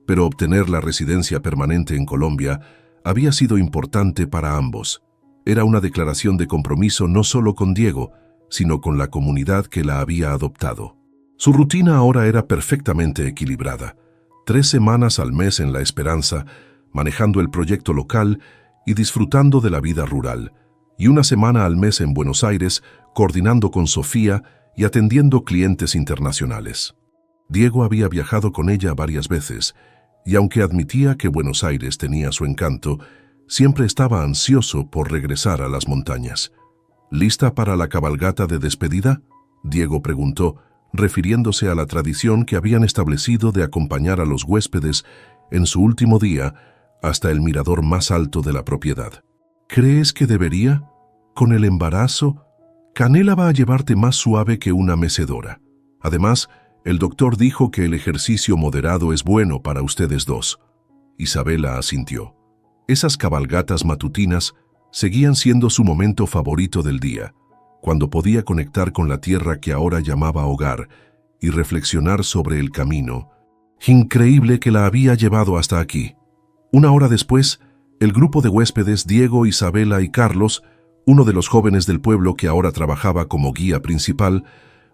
pero obtener la residencia permanente en Colombia había sido importante para ambos. Era una declaración de compromiso no solo con Diego, sino con la comunidad que la había adoptado. Su rutina ahora era perfectamente equilibrada. 3 semanas al mes en La Esperanza, manejando el proyecto local y disfrutando de la vida rural, y 1 semana al mes en Buenos Aires, coordinando con Sofía y atendiendo clientes internacionales. Diego había viajado con ella varias veces, y aunque admitía que Buenos Aires tenía su encanto, siempre estaba ansioso por regresar a las montañas. ¿Lista para la cabalgata de despedida?, Diego preguntó, refiriéndose a la tradición que habían establecido de acompañar a los huéspedes en su último día hasta el mirador más alto de la propiedad. ¿Crees que debería? Con el embarazo, Canela va a llevarte más suave que una mecedora. Además, el doctor dijo que el ejercicio moderado es bueno para ustedes dos. Isabela asintió. Esas cabalgatas matutinas seguían siendo su momento favorito del día, cuando podía conectar con la tierra que ahora llamaba hogar y reflexionar sobre el camino. Increíble que la había llevado hasta aquí. Una hora después, el grupo de huéspedes, Diego, Isabela y Carlos, uno de los jóvenes del pueblo que ahora trabajaba como guía principal,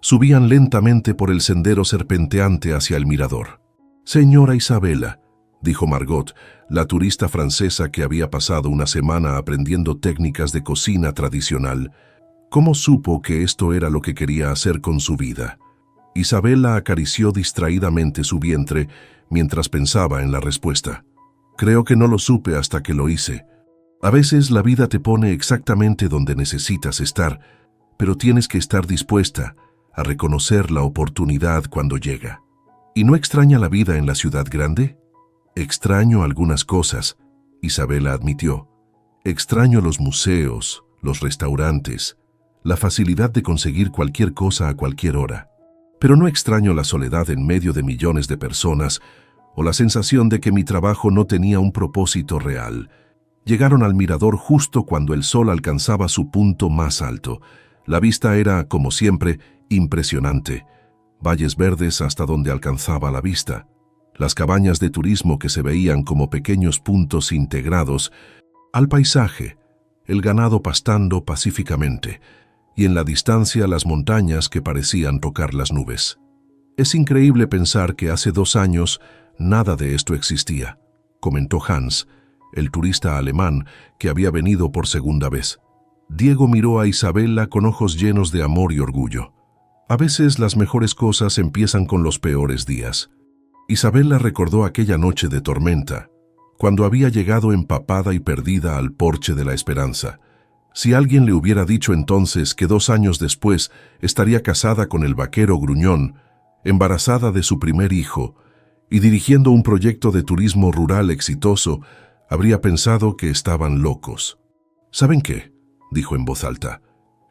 subían lentamente por el sendero serpenteante hacia el mirador. «Señora Isabela», dijo Margot, la turista francesa que había pasado una semana aprendiendo técnicas de cocina tradicional, ¿cómo supo que esto era lo que quería hacer con su vida? Isabela acarició distraídamente su vientre mientras pensaba en la respuesta. «Creo que no lo supe hasta que lo hice. A veces la vida te pone exactamente donde necesitas estar, pero tienes que estar dispuesta a reconocer la oportunidad cuando llega. ¿Y no extraña la vida en la ciudad grande?» «Extraño algunas cosas», Isabela admitió. «Extraño los museos, los restaurantes, la facilidad de conseguir cualquier cosa a cualquier hora. Pero no extraño la soledad en medio de millones de personas o la sensación de que mi trabajo no tenía un propósito real». Llegaron al mirador justo cuando el sol alcanzaba su punto más alto. La vista era, como siempre, impresionante. Valles verdes hasta donde alcanzaba la vista. Las cabañas de turismo que se veían como pequeños puntos integrados al paisaje, el ganado pastando pacíficamente, y en la distancia las montañas que parecían tocar las nubes. «Es increíble pensar que hace 2 años nada de esto existía», comentó Hans, el turista alemán que había venido por segunda vez. Diego miró a Isabela con ojos llenos de amor y orgullo. «A veces las mejores cosas empiezan con los peores días». Isabela recordó aquella noche de tormenta, cuando había llegado empapada y perdida al porche de la esperanza. Si alguien le hubiera dicho entonces que 2 años después estaría casada con el vaquero gruñón, embarazada de su primer hijo y dirigiendo un proyecto de turismo rural exitoso, habría pensado que estaban locos. «¿Saben qué?», dijo en voz alta.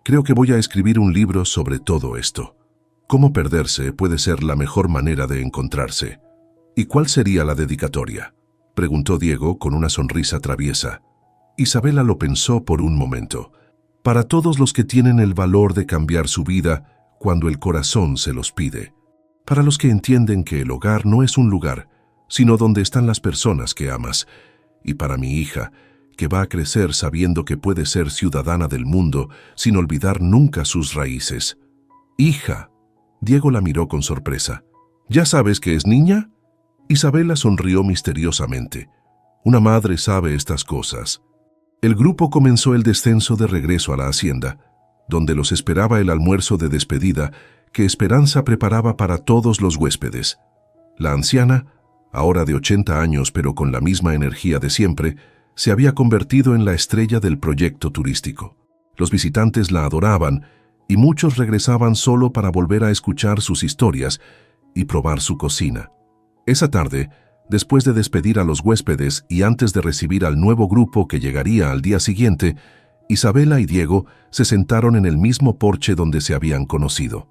«Creo que voy a escribir un libro sobre todo esto. Cómo perderse puede ser la mejor manera de encontrarse». «¿Y cuál sería la dedicatoria?», preguntó Diego con una sonrisa traviesa. Isabela lo pensó por un momento. «Para todos los que tienen el valor de cambiar su vida cuando el corazón se los pide. Para los que entienden que el hogar no es un lugar, sino donde están las personas que amas. Y para mi hija, que va a crecer sabiendo que puede ser ciudadana del mundo sin olvidar nunca sus raíces». «Hija». Diego la miró con sorpresa. «¿Ya sabes que es niña?». Isabela sonrió misteriosamente. Una madre sabe estas cosas. El grupo comenzó el descenso de regreso a la hacienda, donde los esperaba el almuerzo de despedida que Esperanza preparaba para todos los huéspedes. La anciana, ahora de 80 años pero con la misma energía de siempre, se había convertido en la estrella del proyecto turístico. Los visitantes la adoraban y muchos regresaban solo para volver a escuchar sus historias y probar su cocina. Esa tarde, después de despedir a los huéspedes y antes de recibir al nuevo grupo que llegaría al día siguiente, Isabela y Diego se sentaron en el mismo porche donde se habían conocido.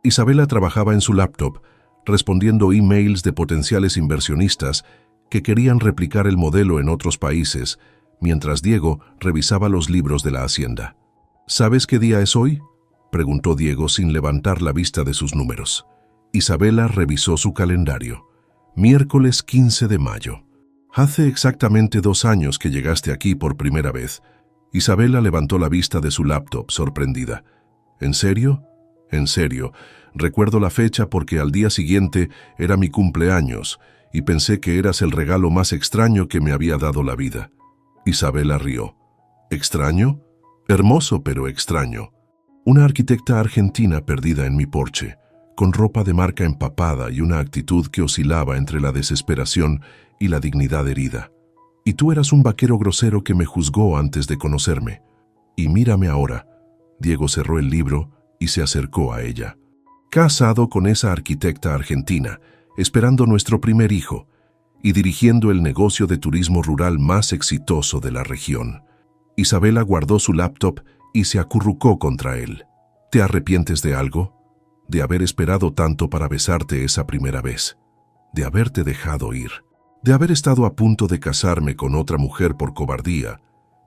Isabela trabajaba en su laptop, respondiendo emails de potenciales inversionistas que querían replicar el modelo en otros países, mientras Diego revisaba los libros de la hacienda. «¿Sabes qué día es hoy?», preguntó Diego sin levantar la vista de sus números. Isabela revisó su calendario. «Miércoles 15 de mayo. Hace exactamente 2 años que llegaste aquí por primera vez». Isabela levantó la vista de su laptop, sorprendida. «¿En serio?». «En serio. Recuerdo la fecha porque al día siguiente era mi cumpleaños y pensé que eras el regalo más extraño que me había dado la vida». Isabela rió. «¿Extraño?». «Hermoso, pero extraño. Una arquitecta argentina perdida en mi porche, con ropa de marca empapada y una actitud que oscilaba entre la desesperación y la dignidad herida. Y tú eras un vaquero grosero que me juzgó antes de conocerme. Y mírame ahora», Diego cerró el libro y se acercó a ella. Casado con esa arquitecta argentina, esperando nuestro primer hijo y dirigiendo el negocio de turismo rural más exitoso de la región. Isabela guardó su laptop y se acurrucó contra él. ¿Te arrepientes de algo? De haber esperado tanto para besarte esa primera vez. De haberte dejado ir. De haber estado a punto de casarme con otra mujer por cobardía.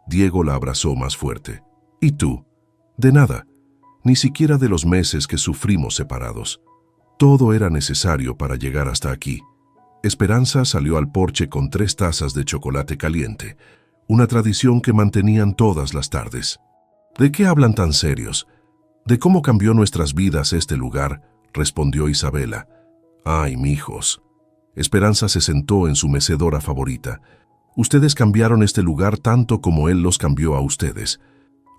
Diego la abrazó más fuerte. ¿Y tú? De nada. Ni siquiera de los meses que sufrimos separados. Todo era necesario para llegar hasta aquí. Esperanza salió al porche con 3 tazas de chocolate caliente, una tradición que mantenían todas las tardes. ¿De qué hablan tan serios? ¿De cómo cambió nuestras vidas este lugar?, respondió Isabela. Ay, mijos. Esperanza se sentó en su mecedora favorita. Ustedes cambiaron este lugar tanto como él los cambió a ustedes.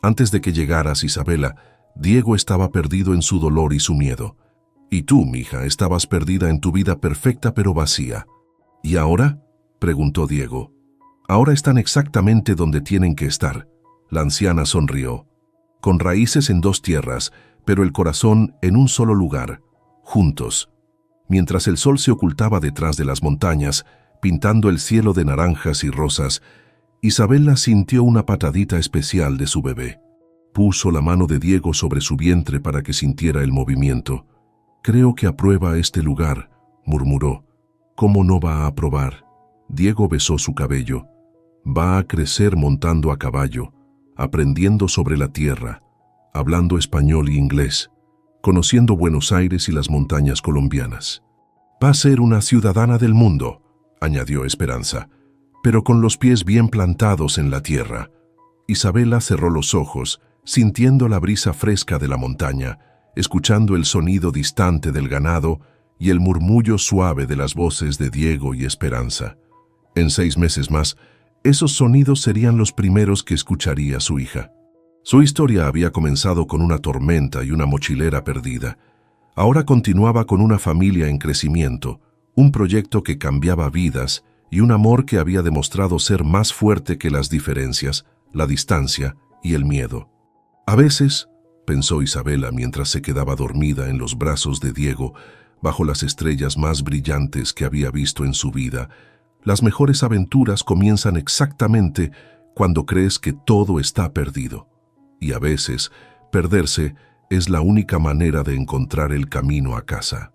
Antes de que llegaras, Isabela, Diego estaba perdido en su dolor y su miedo. Y tú, mija, estabas perdida en tu vida perfecta pero vacía. ¿Y ahora?, preguntó Diego. Ahora están exactamente donde tienen que estar. La anciana sonrió. Con raíces en 2 tierras, pero el corazón en un solo lugar, juntos. Mientras el sol se ocultaba detrás de las montañas, pintando el cielo de naranjas y rosas, Isabela sintió una patadita especial de su bebé. Puso la mano de Diego sobre su vientre para que sintiera el movimiento. Creo que aprueba este lugar, murmuró. ¿Cómo no va a aprobar? Diego besó su cabello. Va a crecer montando a caballo, aprendiendo sobre la tierra, hablando español y inglés, conociendo Buenos Aires y las montañas colombianas. Va a ser una ciudadana del mundo, añadió Esperanza, pero con los pies bien plantados en la tierra. Isabela cerró los ojos, sintiendo la brisa fresca de la montaña, escuchando el sonido distante del ganado y el murmullo suave de las voces de Diego y Esperanza. En 6 meses más, esos sonidos serían los primeros que escucharía su hija. Su historia había comenzado con una tormenta y una mochilera perdida. Ahora continuaba con una familia en crecimiento, un proyecto que cambiaba vidas y un amor que había demostrado ser más fuerte que las diferencias, la distancia y el miedo. A veces, pensó Isabela mientras se quedaba dormida en los brazos de Diego, bajo las estrellas más brillantes que había visto en su vida, las mejores aventuras comienzan exactamente cuando crees que todo está perdido. Y a veces, perderse es la única manera de encontrar el camino a casa.